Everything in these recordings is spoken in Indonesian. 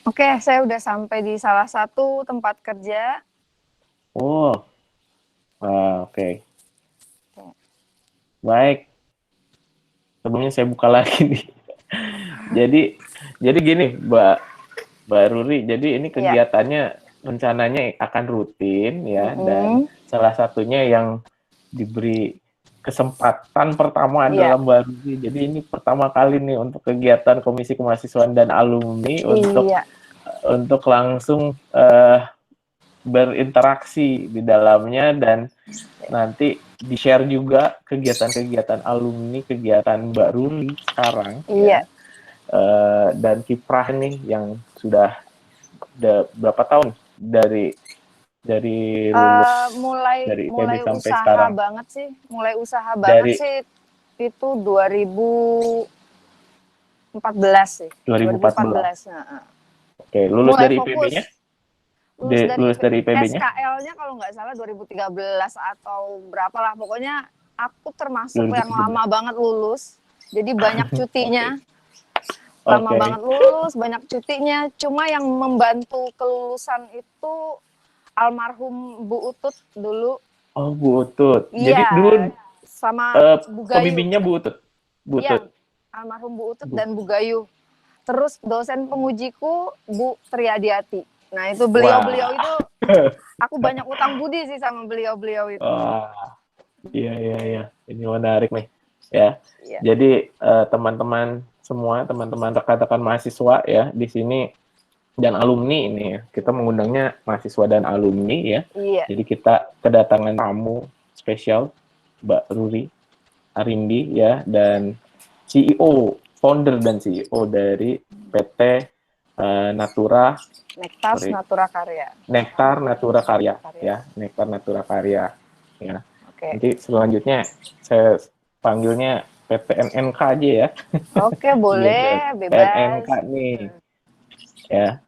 Oke, saya udah sampai di salah satu tempat kerja. Oh, oke. Baik. Sebelumnya saya buka lagi nih. Jadi, jadi gini, Mbak Ruri. Jadi ini Iya. kegiatannya rencananya akan rutin ya, dan Mm-mm. salah satunya yang diberi kesempatan pertama Iya. adalah Mbak Ruri. Jadi ini pertama kali nih untuk kegiatan Komisi Kemahasiswaan dan Alumni Iya. untuk langsung berinteraksi di dalamnya, dan nanti di-share juga kegiatan-kegiatan alumni, kegiatan Mbak Ruli sekarang Iya. ya, dan kiprah nih yang sudah berapa tahun dari lulus Mulai dari IPB mulai sampai usaha sekarang, banget sih. Mulai usaha banget dari sih itu 2014 sih. 2014. 2014. Nah, Oke, lulus mulai dari IPB-nya? fokus. Lulus dari IPB-nya SKL-nya kalau nggak salah 2013 atau berapa lah. Pokoknya aku termasuk yang lama 2013. banget lulus. Jadi banyak cutinya. Oke. Lama Oke. banget lulus, banyak cutinya. Cuma yang membantu kelulusan itu almarhum Bu Utut dulu. Oh, Bu Utut. Jadi Iya, dulu sama Bu Gayu. pembimbingnya Bu Utut. Bu Utut. Iya, almarhum Bu Utut dan Bu Gayu. Terus dosen pengujiku Bu Triadiati. Nah, itu beliau-beliau Wah. itu aku banyak utang budi sih sama beliau-beliau itu. Wah. Iya, iya, iya. Ini menarik nih. Ya. Iya. Jadi teman-teman semua, teman-teman rekan-rekan mahasiswa ya di sini dan alumni ini ya. Kita mengundangnya mahasiswa dan alumni ya. Iya. Jadi kita kedatangan tamu spesial Mbak Ruri Arindi ya, dan CEO, founder dan CEO dari PT Natura, Nektar sorry, Natura Karya. Nektar Natura Karya Karya. ya, Nektar Natura Karya ya. Oke. Nanti selanjutnya saya panggilnya PTNNK aja ya. Oke, boleh, PNNK bebas. nih ya,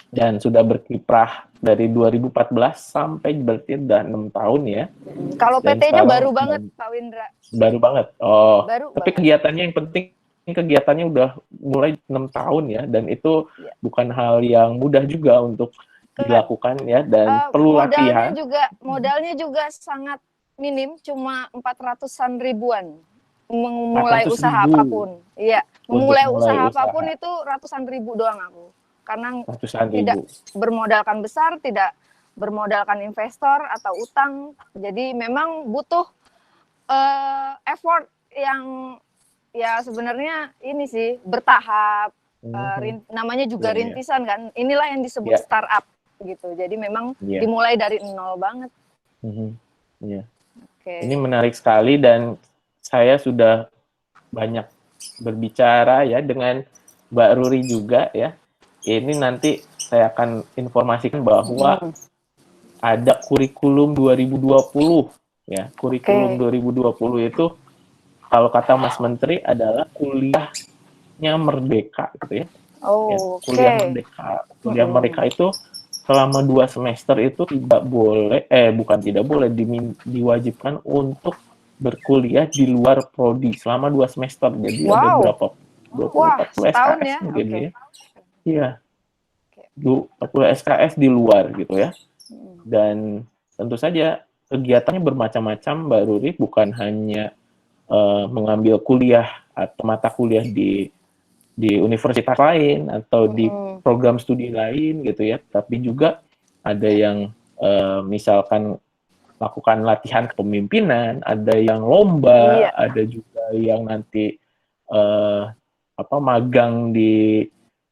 dan sudah berkiprah dari 2014 sampai berarti udah 6 tahun ya, Kalau dan PT-nya sekarang baru banget, Pak Windra. baru banget. Oh, Baru tapi banget. kegiatannya yang penting, kegiatannya udah mulai 6 tahun ya, dan itu Ya. bukan hal yang mudah juga untuk dilakukan ya, dan perlu latihan. Modalnya juga sangat minim, cuma 400-an ribuan. Memulai 400 usaha ribu apapun. Iya, untuk memulai mulai usaha apapun usaha, itu ratusan ribu doang aku. Karena ratusan tidak ribu. bermodalkan besar, tidak bermodalkan investor atau utang. Jadi memang butuh effort yang ya sebenarnya ini sih bertahap. Namanya juga Iya, iya. rintisan kan. Inilah yang disebut Iya, startup gitu. Jadi memang iya. dimulai dari nol banget. Iya. Ini Oke. menarik sekali, dan saya sudah banyak berbicara ya dengan Mbak Ruri juga ya. Ini nanti saya akan informasikan bahwa ada kurikulum 2020 ya. Kurikulum Oke. 2020 itu kalau kata Mas Menteri adalah kuliahnya merdeka gitu ya. Ya, Oh, kuliah oke. merdeka. Kuliah merdeka itu selama 2 semester itu tidak boleh, bukan tidak boleh, diwajibkan untuk berkuliah di luar prodi selama 2 semester. Jadi ada Wow. berapa? 20, Wah, 40 setahun SKS ya. mungkin Oke. ya. Iya, Oke. 40 SKS di luar gitu ya. Dan tentu saja kegiatannya bermacam-macam, Mbak Ruri, bukan hanya mengambil kuliah atau mata kuliah di universitas lain atau di program studi lain gitu ya, tapi juga ada yang misalkan lakukan latihan kepemimpinan, ada yang lomba, Iya. ada juga yang nanti magang di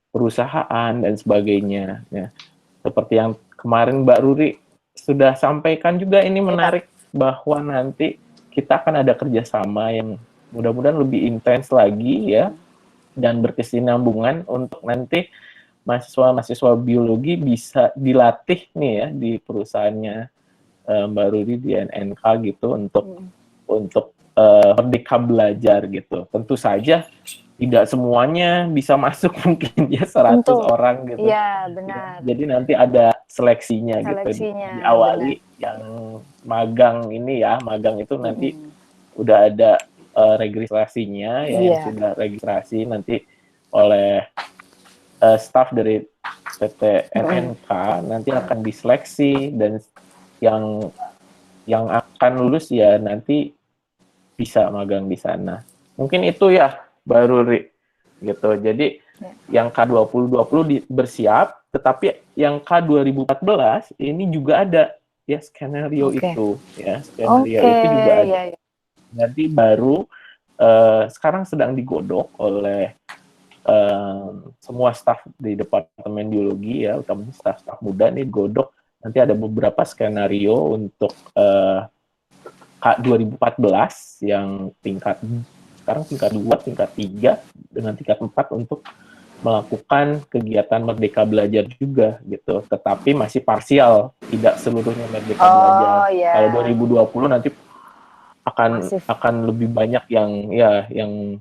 perusahaan dan sebagainya. Ya, seperti yang kemarin Mbak Ruri sudah sampaikan juga, ini Iya. menarik bahwa nanti kita akan ada kerjasama yang mudah-mudahan lebih intens lagi ya, dan berkesinambungan untuk nanti mahasiswa-mahasiswa biologi bisa dilatih nih ya di perusahaannya Mbak Rudi di NNK gitu, untuk merdeka belajar gitu. Tentu saja tidak semuanya bisa masuk mungkin ya 100 Tentu. orang gitu. Iya, Ya, benar. jadi nanti ada seleksinya gitu. Seleksinya, benar. Diawali yang magang ini ya, magang itu nanti udah ada registrasinya ya, yang Iya. sudah registrasi nanti oleh staff dari SNMPTNNK nanti akan diseleksi, dan yang akan lulus ya nanti bisa magang di sana. Mungkin itu ya baru gitu. Jadi yang K2020 bersiap, tetapi yang K2014 ini juga ada ya skenario itu ya, skenario itu juga ada. Ya. Nanti baru sekarang sedang digodok oleh semua staf di Departemen Biologi ya, utamanya staf-staf muda nih godok. Nanti ada beberapa skenario untuk K2014 yang sekarang tingkat 2, tingkat 3, dengan tingkat 4 untuk melakukan kegiatan Merdeka Belajar juga gitu. Tetapi masih parsial, tidak seluruhnya Merdeka Belajar. Kalau 2020 nanti akan lebih banyak yang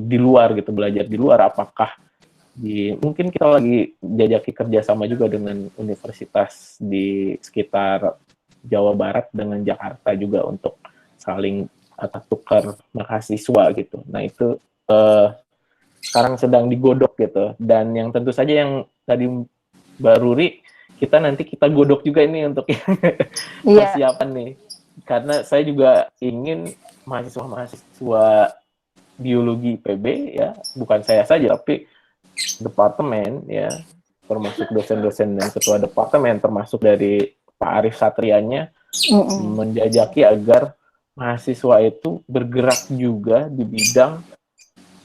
di luar gitu, belajar di luar. Apakah mungkin kita lagi jajaki kerjasama juga dengan universitas di sekitar Jawa Barat dengan Jakarta juga untuk saling tukar mahasiswa gitu. Nah itu sekarang sedang digodok gitu. Dan yang tentu saja yang tadi Mbak Ruri, nanti kita godok juga ini untuk persiapan nih. Karena saya juga ingin mahasiswa biologi PB ya, bukan saya saja tapi departemen ya, termasuk dosen-dosen dan ketua departemen, termasuk dari Pak Arif Satrianya, menjajaki agar mahasiswa itu bergerak juga di bidang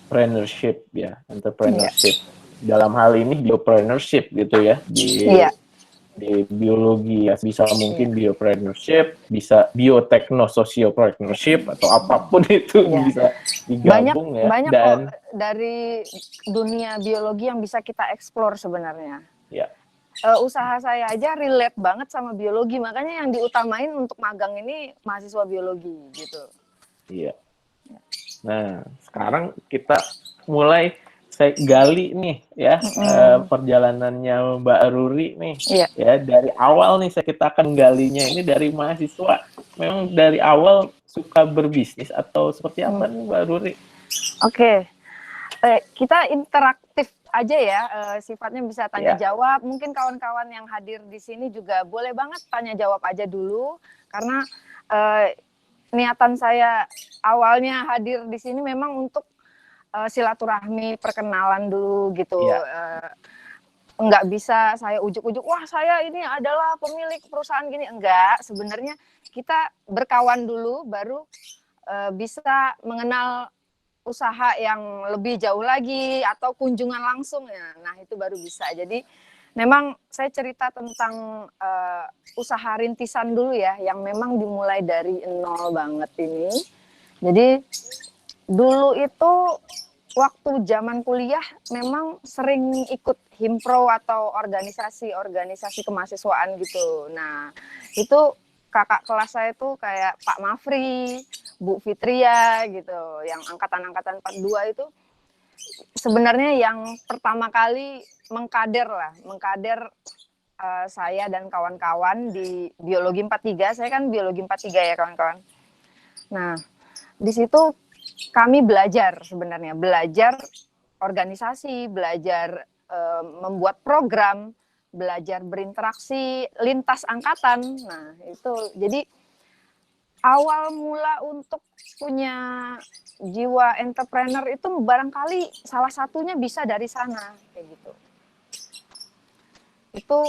entrepreneurship ya, entrepreneurship. Dalam hal ini biopreneurship gitu ya, di biologi ya, bisa mungkin biopreneurship, bisa biotechnosociopreneurship atau apapun itu bisa digabung banyak dan kok dari dunia biologi yang bisa kita eksplor sebenarnya. Ya. Usaha saya aja relate banget sama biologi, makanya yang diutamain untuk magang ini mahasiswa biologi gitu. Iya. Nah, sekarang kita mulai saya gali nih ya, perjalanannya Mbak Ruri nih. Ya, dari awal nih kita akan galinya ini dari mahasiswa. Memang dari awal suka berbisnis atau seperti apa nih Mbak Ruri? Oke. Kita interaktif aja ya, sifatnya bisa tanya jawab. Mungkin kawan-kawan yang hadir di sini juga boleh banget tanya jawab aja dulu, karena niatan saya awalnya hadir di sini memang untuk silaturahmi, perkenalan dulu gitu. Nggak bisa saya ujuk-ujuk, wah saya ini adalah pemilik perusahaan gini. Enggak, sebenarnya kita berkawan dulu baru bisa mengenal usaha yang lebih jauh lagi atau kunjungan langsung ya. Nah, itu baru bisa. Jadi memang saya cerita tentang usaha rintisan dulu ya, yang memang dimulai dari nol banget ini. Jadi dulu itu waktu zaman kuliah memang sering ikut himpro atau organisasi kemahasiswaan gitu. Nah, itu kakak kelas saya tuh kayak Pak Mafri, Bu Fitria gitu, yang angkatan 42 itu sebenarnya yang pertama kali mengkader saya dan kawan-kawan di biologi 43. Saya kan biologi 43 ya kawan-kawan. Nah, di situ kami belajar organisasi, belajar membuat program, belajar berinteraksi lintas angkatan. Nah, itu jadi awal mula untuk punya jiwa entrepreneur itu barangkali salah satunya bisa dari sana kayak gitu. Itu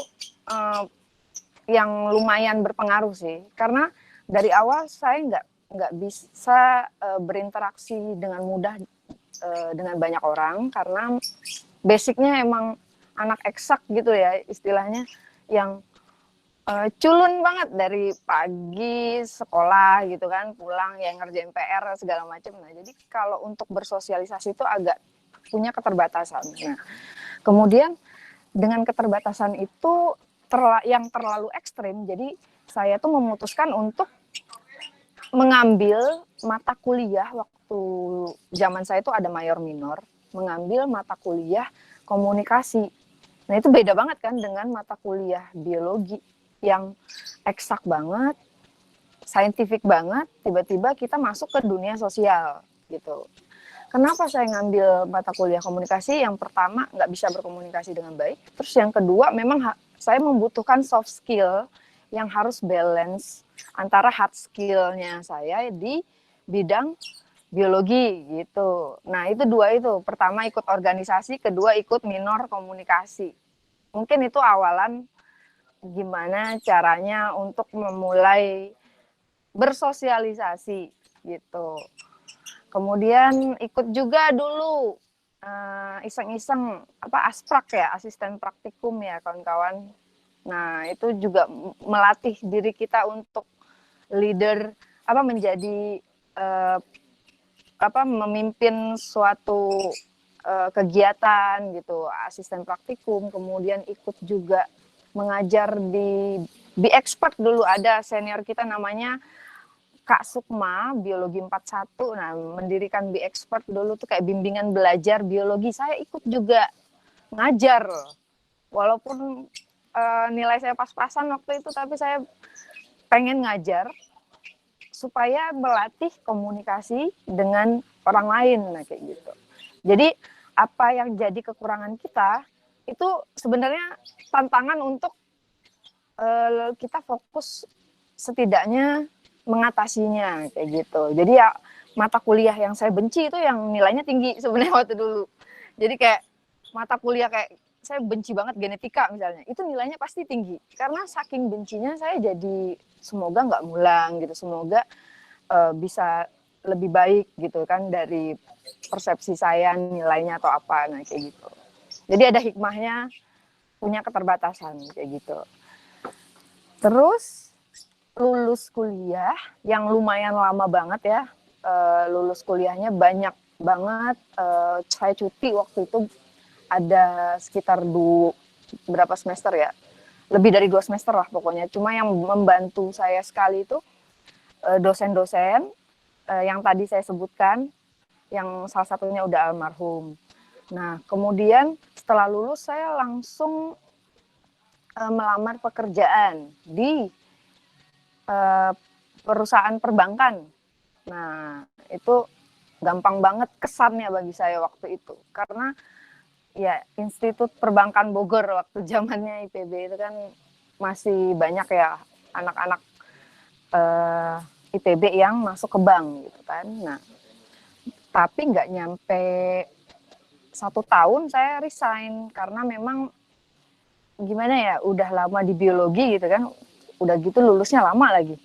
yang lumayan berpengaruh sih, karena dari awal saya nggak bisa berinteraksi dengan mudah dengan banyak orang, karena basicnya emang anak eksak gitu ya istilahnya, yang culun banget dari pagi sekolah gitu kan, pulang ya ngerjain PR segala macam. Nah, jadi kalau untuk bersosialisasi itu agak punya keterbatasan. Nah, kemudian dengan keterbatasan itu yang terlalu ekstrim, jadi saya tuh memutuskan untuk mengambil mata kuliah waktu zaman saya itu ada mayor minor, mengambil mata kuliah komunikasi. Nah, itu beda banget kan dengan mata kuliah biologi yang eksak banget, saintifik banget, tiba-tiba kita masuk ke dunia sosial gitu. kenapa saya ngambil mata kuliah komunikasi? Yang pertama, nggak bisa berkomunikasi dengan baik. Terus yang kedua, memang saya membutuhkan soft skill yang harus balance antara hard skill-nya saya di bidang biologi gitu. Nah, itu dua itu. Pertama ikut organisasi, kedua ikut minor komunikasi. Mungkin itu awalan gimana caranya untuk memulai bersosialisasi gitu. Kemudian ikut juga dulu iseng-iseng asprak ya, asisten praktikum ya kawan-kawan. Nah, itu juga melatih diri kita untuk leader menjadi memimpin suatu kegiatan gitu, asisten praktikum, kemudian ikut juga mengajar di Be Expert dulu, ada senior kita namanya Kak Sukma, biologi 41. Nah, mendirikan Be Expert dulu tuh kayak bimbingan belajar biologi. Saya ikut juga ngajar. Walaupun nilai saya pas-pasan waktu itu, tapi saya pengen ngajar supaya melatih komunikasi dengan orang lain, nah kayak gitu. Jadi apa yang jadi kekurangan kita itu sebenarnya tantangan untuk kita fokus setidaknya mengatasinya kayak gitu. Jadi ya mata kuliah yang saya benci itu yang nilainya tinggi sebenarnya waktu dulu. Jadi kayak mata kuliah kayak saya benci banget genetika misalnya, itu nilainya pasti tinggi. Karena saking bencinya saya jadi semoga nggak ngulang gitu, semoga bisa lebih baik gitu kan dari persepsi saya nilainya atau apa, nah kayak gitu. Jadi ada hikmahnya punya keterbatasan kayak gitu. Terus lulus kuliah yang lumayan lama banget ya, lulus kuliahnya banyak banget. Saya cuti waktu itu ada sekitar berapa semester ya, lebih dari 2 semester lah pokoknya. Cuma yang membantu saya sekali itu dosen-dosen yang tadi saya sebutkan, yang salah satunya udah almarhum. Nah, kemudian setelah lulus saya langsung melamar pekerjaan di perusahaan perbankan. Nah, itu gampang banget kesannya bagi saya waktu itu. Karena ya Institut Perbankan Bogor waktu zamannya IPB itu kan masih banyak ya anak-anak IPB yang masuk ke bank gitu kan. Nah, tapi nggak nyampe 1 tahun saya resign karena memang gimana ya, udah lama di biologi gitu kan, udah gitu lulusnya lama lagi.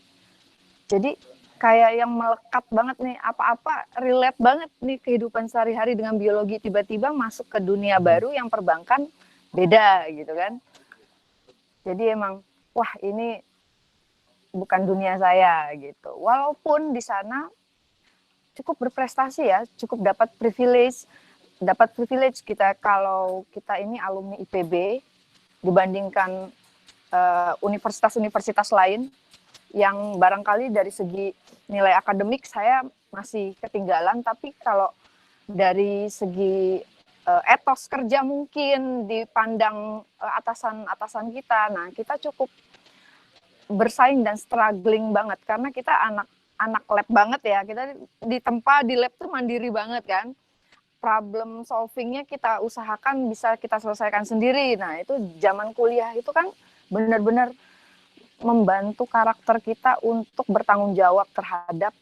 Jadi kayak yang melekat banget nih, apa-apa relate banget nih kehidupan sehari-hari dengan biologi, tiba-tiba masuk ke dunia baru yang perbankan beda gitu kan. Jadi emang wah ini bukan dunia saya gitu. Walaupun di sana cukup berprestasi ya, cukup dapat privilege kita kalau kita ini alumni IPB dibandingkan universitas-universitas lain yang barangkali dari segi nilai akademik saya masih ketinggalan, tapi kalau dari segi etos kerja mungkin dipandang atasan-atasan kita, nah kita cukup bersaing dan struggling banget karena kita anak lab banget ya, kita ditempa di lab tuh mandiri banget kan. Problem solvingnya kita usahakan bisa kita selesaikan sendiri. Nah itu zaman kuliah itu kan benar-benar membantu karakter kita untuk bertanggung jawab terhadap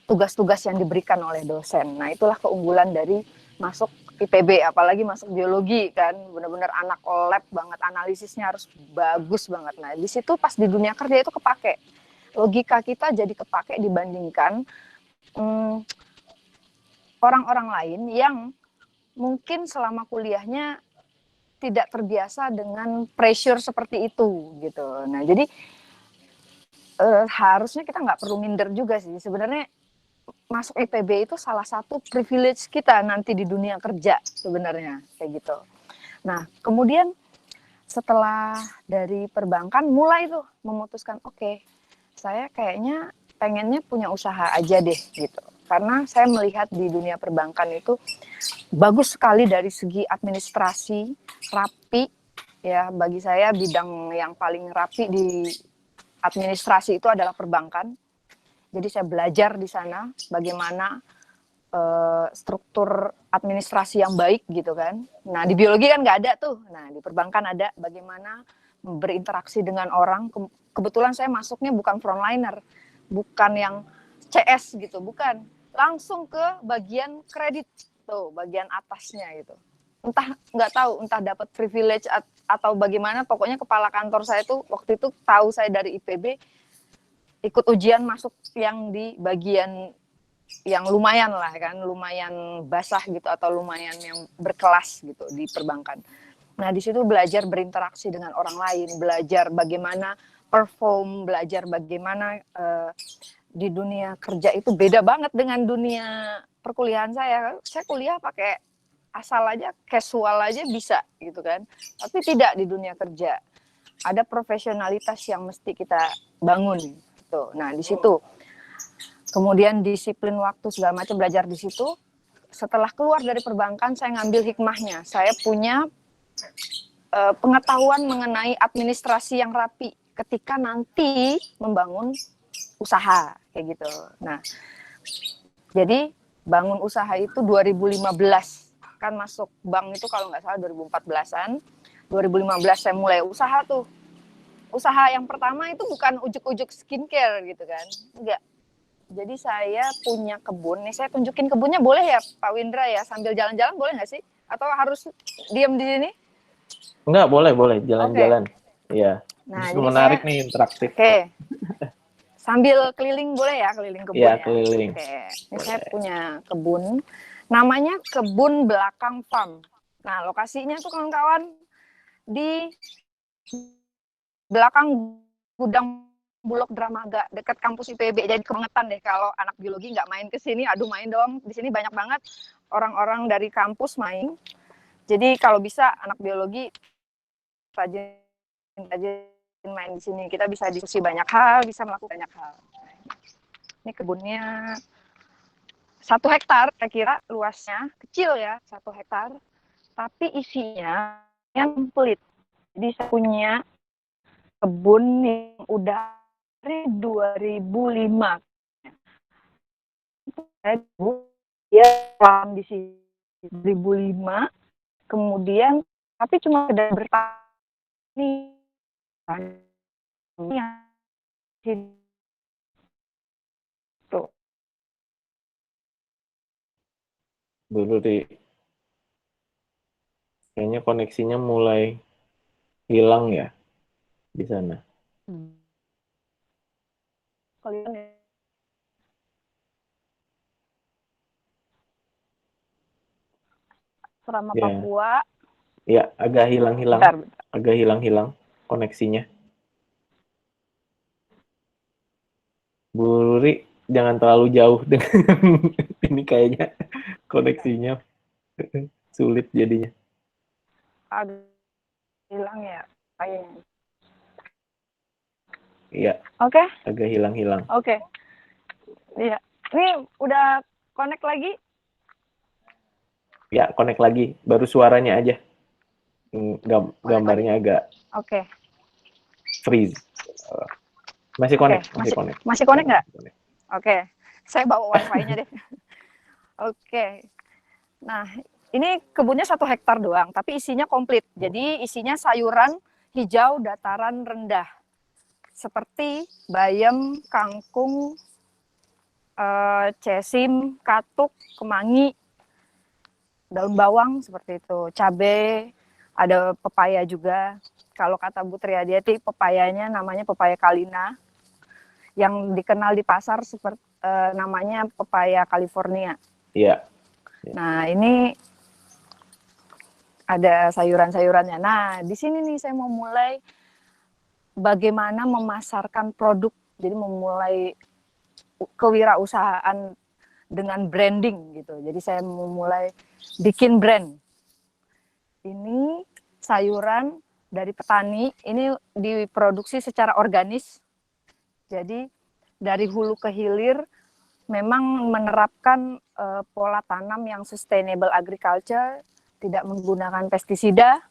tugas-tugas yang diberikan oleh dosen. Nah itulah keunggulan dari masuk IPB, apalagi masuk biologi kan, benar-benar anak lab banget, analisisnya harus bagus banget. Nah di situ pas di dunia kerja itu kepake, logika kita jadi kepake dibandingkan orang-orang lain yang mungkin selama kuliahnya tidak terbiasa dengan pressure seperti itu gitu. Nah jadi harusnya kita nggak perlu minder juga sih. Sebenarnya masuk IPB itu salah satu privilege kita nanti di dunia kerja sebenarnya kayak gitu. Nah kemudian setelah dari perbankan mulai tuh memutuskan oke, saya kayaknya pengennya punya usaha aja deh gitu. Karena saya melihat di dunia perbankan itu bagus sekali dari segi administrasi, rapi ya, bagi saya bidang yang paling rapi di administrasi itu adalah perbankan. Jadi saya belajar di sana bagaimana struktur administrasi yang baik gitu kan. Nah di biologi kan nggak ada tuh. Nah di perbankan ada bagaimana berinteraksi dengan orang. Kebetulan saya masuknya bukan frontliner, bukan yang CS gitu, bukan. Langsung ke bagian kredit tuh, bagian atasnya gitu. Entah nggak tahu, entah dapat privilege atau bagaimana. Pokoknya kepala kantor saya tuh waktu itu tahu saya dari IPB, ikut ujian masuk yang di bagian yang lumayan lah kan, lumayan basah gitu atau lumayan yang berkelas gitu di perbankan. Nah di situ belajar berinteraksi dengan orang lain, belajar bagaimana perform, belajar bagaimana di dunia kerja itu beda banget dengan dunia perkuliahan saya. Saya kuliah pakai asal aja, casual aja bisa gitu kan. Tapi tidak di dunia kerja. Ada profesionalitas yang mesti kita bangun. Gitu. Nah di situ. Kemudian disiplin waktu segala macam, belajar di situ. Setelah keluar dari perbankan, saya ngambil hikmahnya. Saya punya pengetahuan mengenai administrasi yang rapi ketika nanti membangun usaha kayak gitu. Nah, jadi bangun usaha itu 2015 kan masuk bank itu kalau nggak salah 2014-an. 2015 saya mulai usaha tuh. Usaha yang pertama itu bukan ujuk-ujuk skincare gitu kan, enggak. Jadi saya punya kebun, nih saya tunjukin kebunnya boleh ya Pak Windra ya, sambil jalan-jalan boleh nggak sih? Atau harus diam di sini? Enggak, boleh jalan-jalan. Iya. Nah, Justru jadi menarik saya, nih interaktif. Oke. Sambil keliling boleh ya, keliling kebun Iya, ya. keliling. Oke. Ini Boleh. saya punya kebun, namanya Kebun Belakang Farm. Nah, lokasinya tuh kawan-kawan di belakang gudang Bulog Dramaga dekat kampus IPB. Jadi kebangetan deh kalau anak biologi nggak main ke sini. Aduh main dong. Di sini banyak banget orang-orang dari kampus main. Jadi kalau bisa anak biologi rajin main di sini. Kita bisa diskusi banyak hal, bisa melakukan banyak hal. Ini kebunnya 1 hektar, saya kira luasnya kecil ya, 1 hektar. Tapi isinya yang komplit. Jadi saya punya kebun yang udah dari 2005. Dia di sini 2005. Kemudian tapi cuma ada bertani. Tuh. Dulu kayaknya koneksinya mulai hilang ya di sana. Selama Ya, Papua. ya agak hilang-hilang, Bentar. agak hilang-hilang koneksinya. Bu Ruri, jangan terlalu jauh dengan ini kayaknya koneksinya sulit jadinya. Agak hilang ya kayaknya. Iya, Oke. agak hilang-hilang. Oke. Iya. Ini udah connect lagi? Ya, connect lagi. Baru suaranya aja. Gambarnya agak Oke. freeze. Masih connect, masih connect. Masih connect nggak? Oke. Saya bawa wifi-nya deh. Oke. Nah, ini kebunnya 1 hektar doang, tapi isinya komplit. Jadi isinya sayuran hijau dataran rendah. Seperti bayam, kangkung, cesim, katuk, kemangi, daun bawang seperti itu, cabai, ada pepaya juga. Kalau kata Bu Triadiati, pepayanya namanya pepaya Kalina, yang dikenal di pasar seperti namanya pepaya California. Iya. Nah ini ada sayuran-sayurannya. Nah di sini nih saya mau mulai bagaimana memasarkan produk, jadi memulai kewirausahaan dengan branding gitu. Jadi saya memulai bikin brand. Ini sayuran dari petani, ini diproduksi secara organis. Jadi dari hulu ke hilir memang menerapkan pola tanam yang sustainable agriculture, tidak menggunakan pestisida,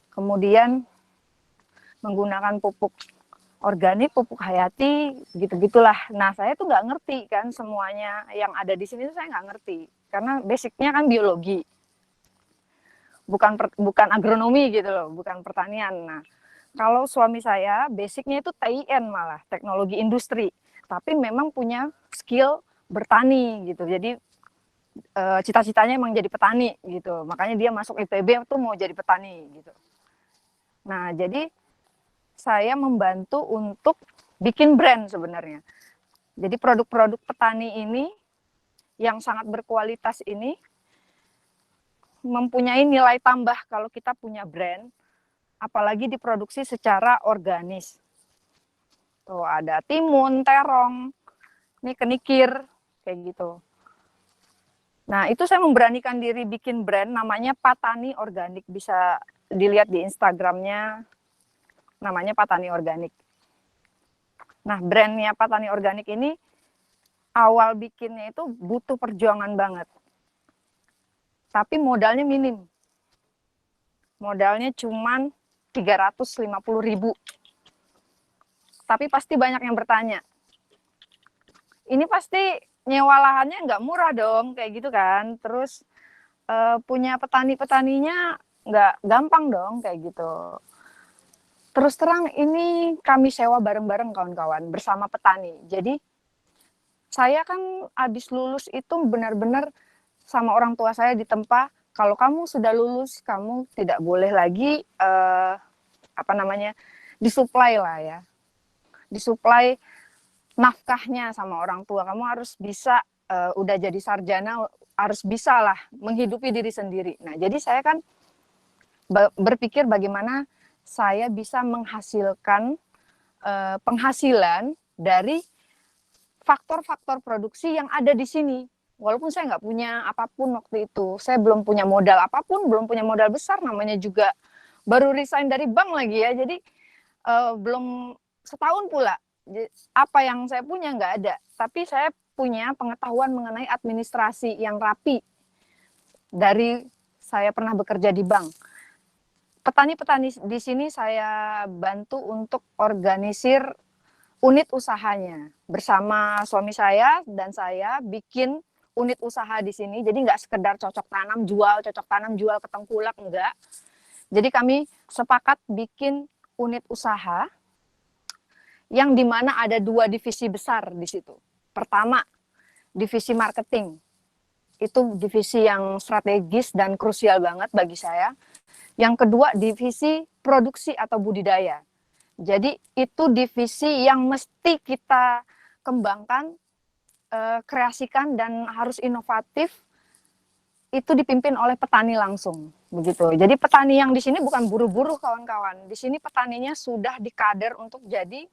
kemudian menggunakan pupuk organik, pupuk hayati, gitu-gitulah. Nah, saya tuh nggak ngerti kan semuanya yang ada di sini tuh saya nggak ngerti. Karena basicnya kan biologi, bukan agronomi gitu loh, bukan pertanian. Nah, kalau suami saya basicnya itu TIN malah, teknologi industri. Tapi memang punya skill bertani gitu. Jadi cita-citanya emang jadi petani gitu. Makanya dia masuk IPB tuh mau jadi petani gitu. Nah, jadi saya membantu untuk bikin brand sebenarnya. Jadi produk-produk petani ini yang sangat berkualitas ini mempunyai nilai tambah kalau kita punya brand, apalagi diproduksi secara organis. Tuh ada timun, terong, ini kenikir, kayak gitu. Nah, itu saya memberanikan diri bikin brand namanya Patani Organik. Bisa dilihat di Instagramnya, namanya Patani Organik. Nah, brandnya Patani Organik ini awal bikinnya itu butuh perjuangan banget. Tapi modalnya minim. Modalnya cuman 350.000. Tapi pasti banyak yang bertanya. Ini pasti nyewa lahannya nggak murah dong, kayak gitu kan. Terus punya petani-petaninya nggak gampang dong, kayak gitu. Terus terang ini kami sewa bareng-bareng kawan-kawan bersama petani. Jadi saya kan habis lulus itu benar-benar sama orang tua saya ditempa, kalau kamu sudah lulus kamu tidak boleh lagi disuplai lah ya. Disuplai nafkahnya sama orang tua. Kamu harus bisa udah jadi sarjana harus bisa lah menghidupi diri sendiri. Nah, jadi saya kan berpikir bagaimana saya bisa menghasilkan penghasilan dari faktor-faktor produksi yang ada di sini. Walaupun saya nggak punya apapun waktu itu, saya belum punya modal apapun, belum punya modal besar, namanya juga baru resign dari bank lagi ya, jadi belum setahun pula. Apa yang saya punya nggak ada, tapi saya punya pengetahuan mengenai administrasi yang rapi dari saya pernah bekerja di bank. Petani-petani di sini saya bantu untuk organisir unit usahanya. Bersama suami saya dan saya bikin unit usaha di sini. Jadi nggak sekedar cocok tanam jual ke tengkulak, enggak. Jadi kami sepakat bikin unit usaha yang dimana ada 2 divisi besar di situ. Pertama, divisi marketing. Itu divisi yang strategis dan krusial banget bagi saya. Yang kedua, divisi produksi atau budidaya. Jadi itu divisi yang mesti kita kembangkan, kreasikan dan harus inovatif. Itu dipimpin oleh petani langsung, begitu. Jadi petani yang di sini bukan buru-buru kawan-kawan. Di sini petaninya sudah dikader untuk jadi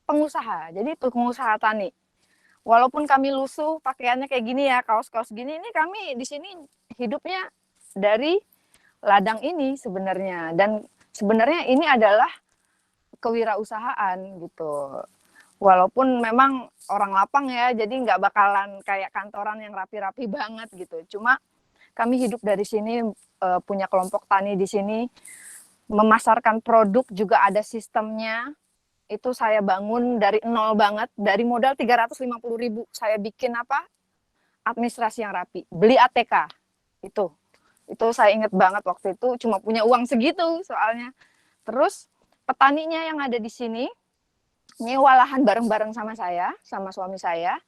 pengusaha. Jadi pengusaha tani. Walaupun kami lusuh, pakaiannya kayak gini ya, kaos-kaos gini, ini kami di sini hidupnya dari ladang ini sebenarnya. Dan sebenarnya ini adalah kewirausahaan gitu. Walaupun memang orang lapang ya, jadi nggak bakalan kayak kantoran yang rapi-rapi banget gitu. Cuma kami hidup dari sini, punya kelompok tani di sini, memasarkan produk juga ada sistemnya. Itu saya bangun dari nol banget, dari modal 350.000. Saya bikin apa? Administrasi yang rapi. Beli ATK. Itu saya ingat banget waktu itu cuma punya uang segitu soalnya. Terus petaninya yang ada di sini nyewa lahan bareng-bareng sama saya, sama suami saya.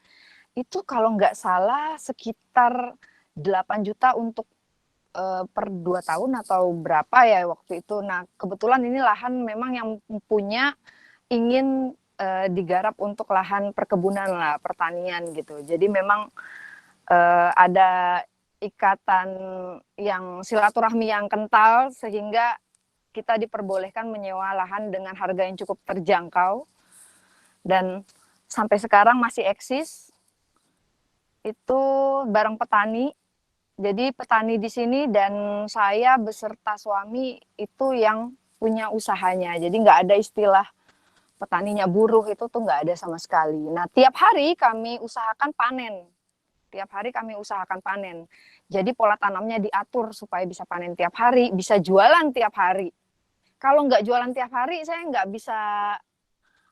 Itu kalau nggak salah sekitar 8 juta untuk per 2 tahun atau berapa ya waktu itu. Nah, kebetulan ini lahan memang yang punya ingin digarap untuk lahan perkebunan lah, pertanian gitu. Jadi memang ada ikatan yang silaturahmi yang kental sehingga kita diperbolehkan menyewa lahan dengan harga yang cukup terjangkau dan sampai sekarang masih eksis. Itu bareng petani. Jadi petani di sini dan saya beserta suami itu yang punya usahanya. Jadi nggak ada istilah petaninya buruh, itu tuh nggak ada sama sekali. Nah, tiap hari kami usahakan panen. Tiap hari kami usahakan panen. Jadi pola tanamnya diatur supaya bisa panen tiap hari, bisa jualan tiap hari. Kalau nggak jualan tiap hari, saya nggak bisa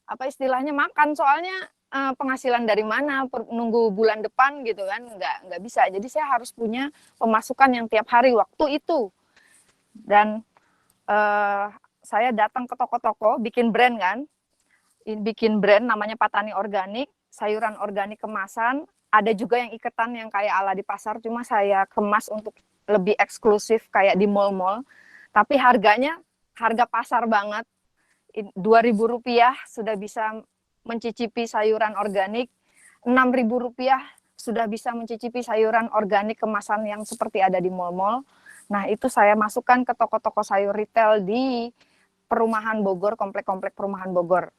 apa istilahnya makan, soalnya penghasilan dari mana, nunggu bulan depan gitu kan, nggak bisa. Jadi saya harus punya pemasukan yang tiap hari waktu itu. Dan saya datang ke toko-toko, bikin brand kan, bikin brand namanya Patani Organik, sayuran organik kemasan. Ada juga yang iketan yang kayak ala di pasar, cuma saya kemas untuk lebih eksklusif kayak di mall-mall. Tapi harganya harga pasar banget, Rp2.000 sudah bisa mencicipi sayuran organik, Rp6.000 sudah bisa mencicipi sayuran organik kemasan yang seperti ada di mall-mall. Nah, itu saya masukkan ke toko-toko sayur retail di perumahan Bogor, komplek-komplek perumahan Bogor.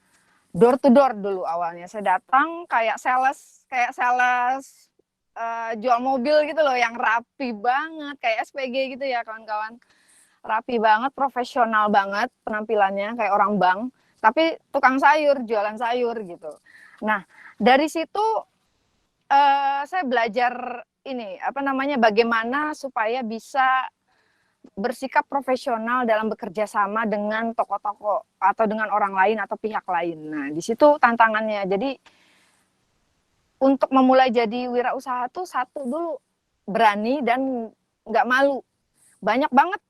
Door to door dulu awalnya. Saya datang kayak sales jual mobil gitu loh, yang rapi banget, kayak SPG gitu ya kawan-kawan. Rapi banget, profesional banget penampilannya, kayak orang bank, tapi tukang sayur, jualan sayur gitu. Nah, dari situ saya belajar ini, bagaimana supaya bisa bersikap profesional dalam bekerja sama dengan toko-toko atau dengan orang lain atau pihak lain. Nah, di situ tantangannya. Jadi untuk memulai jadi wirausaha tuh satu dulu, berani dan nggak malu. Banyak banget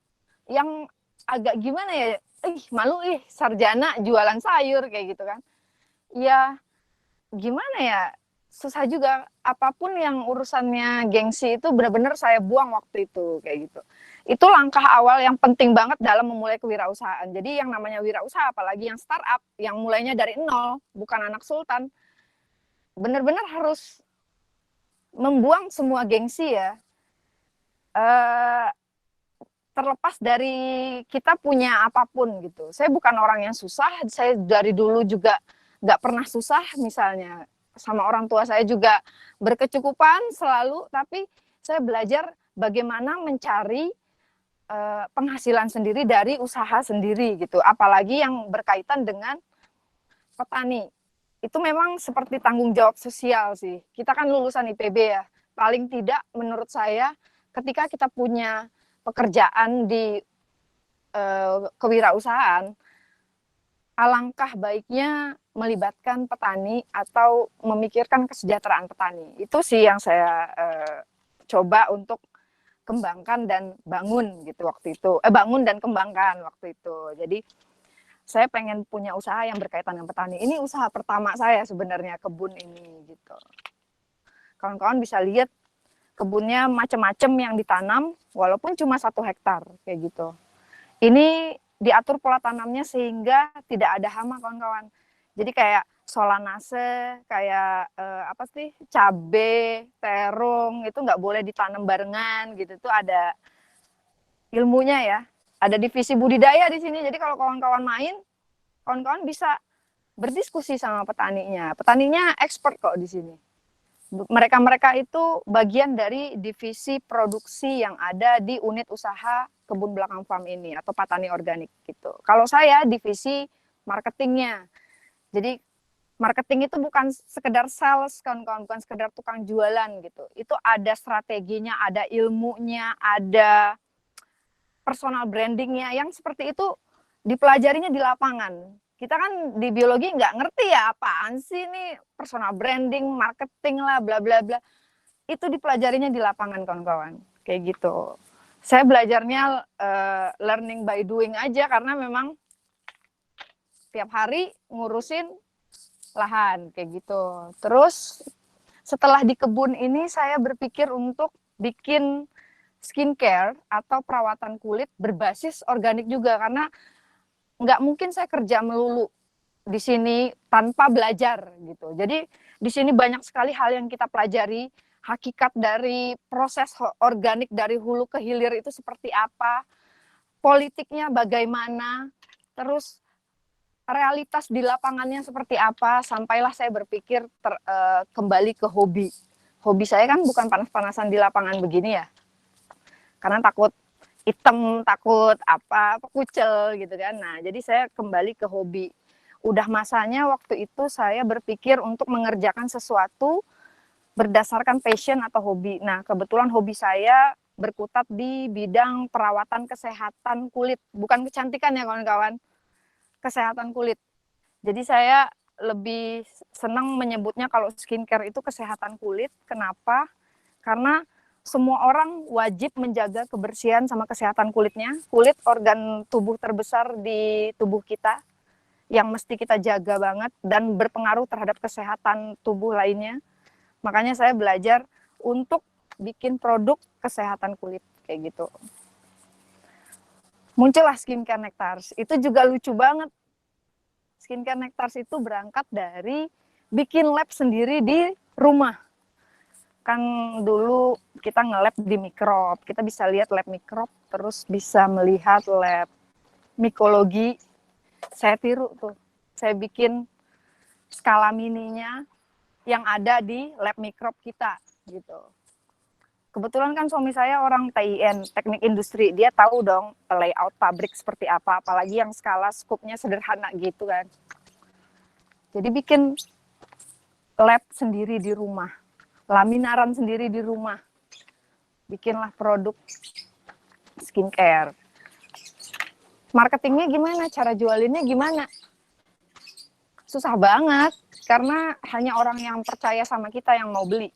yang agak gimana ya, malu sarjana jualan sayur kayak gitu kan. Ya gimana ya, susah juga, apapun yang urusannya gengsi itu benar-benar saya buang waktu itu kayak gitu. Itu langkah awal yang penting banget dalam memulai kewirausahaan. Jadi yang namanya wirausaha, apalagi yang startup, yang mulainya dari nol, bukan anak sultan, benar-benar harus membuang semua gengsi ya. Terlepas dari kita punya apapun gitu. Saya bukan orang yang susah, saya dari dulu juga nggak pernah susah misalnya. Sama orang tua saya juga berkecukupan selalu, tapi saya belajar bagaimana mencari penghasilan sendiri dari usaha sendiri gitu. Apalagi yang berkaitan dengan petani. Itu memang seperti tanggung jawab sosial sih. Kita kan lulusan IPB ya. Paling tidak menurut saya ketika kita punya pekerjaan di kewirausahaan, alangkah baiknya melibatkan petani atau memikirkan kesejahteraan petani. Itu sih yang saya coba untuk kembangkan dan bangun gitu waktu itu. Bangun dan kembangkan waktu itu. Jadi saya pengen punya usaha yang berkaitan dengan petani. Ini usaha pertama saya sebenarnya, kebun ini gitu. Kawan-kawan bisa lihat kebunnya macam-macam yang ditanam, walaupun cuma 1 hektar kayak gitu. Ini diatur pola tanamnya sehingga tidak ada hama kawan-kawan. Jadi kayak solanase, kayak cabe, terung, itu nggak boleh ditanam barengan gitu. Itu ada ilmunya ya. Ada divisi budidaya di sini. Jadi kalau kawan-kawan main, kawan-kawan bisa berdiskusi sama petaninya. Petaninya expert kok di sini. Mereka itu bagian dari divisi produksi yang ada di unit usaha Kebun Belakang Farm ini atau Patani Organik gitu. Kalau saya divisi marketingnya. Jadi marketing itu bukan sekedar sales, kawan-kawan, bukan sekedar tukang jualan gitu. Itu ada strateginya, ada ilmunya, ada personal brandingnya, yang seperti itu dipelajarinya di lapangan. Kita kan di biologi nggak ngerti ya apaan sih ini personal branding, marketing lah, bla bla bla. Itu dipelajarinya di lapangan kawan-kawan, kayak gitu. Saya belajarnya learning by doing aja karena memang tiap hari ngurusin lahan kayak gitu. Terus setelah di kebun ini saya berpikir untuk bikin skincare atau perawatan kulit berbasis organik juga, karena nggak mungkin saya kerja melulu di sini tanpa belajar gitu. Jadi di sini banyak sekali hal yang kita pelajari, hakikat dari proses organik dari hulu ke hilir itu seperti apa, politiknya bagaimana, terus realitas di lapangannya seperti apa, sampailah saya berpikir kembali ke hobi. Hobi saya kan bukan panas-panasan di lapangan begini ya, karena takut hitam, takut kucel gitu kan. Nah, jadi saya kembali ke hobi. Udah masanya waktu itu saya berpikir untuk mengerjakan sesuatu berdasarkan passion atau hobi. Nah, kebetulan hobi saya berkutat di bidang perawatan kesehatan kulit, bukan kecantikan ya kawan-kawan, kesehatan kulit. Jadi saya lebih senang menyebutnya kalau skincare itu kesehatan kulit. Kenapa? Karena semua orang wajib menjaga kebersihan sama kesehatan kulitnya. Kulit organ tubuh terbesar di tubuh kita yang mesti kita jaga banget dan berpengaruh terhadap kesehatan tubuh lainnya. Makanya saya belajar untuk bikin produk kesehatan kulit kayak gitu. Muncullah skincare Nectars. Itu juga lucu banget. Skincare Nectars itu berangkat dari bikin lab sendiri di rumah. Kan dulu kita nge-lab di mikrob, kita bisa lihat lab mikrob, terus bisa melihat lab mikologi. Saya tiru tuh, saya bikin skala mininya yang ada di lab mikrob kita gitu. Kebetulan kan suami saya orang TIN, teknik industri, dia tahu dong layout pabrik seperti apa, apalagi yang skala skupnya sederhana gitu kan. Jadi bikin lab sendiri di rumah, laminaran sendiri di rumah, bikinlah produk skincare. Marketingnya gimana, cara jualinnya gimana? Susah banget, karena hanya orang yang percaya sama kita yang mau beli.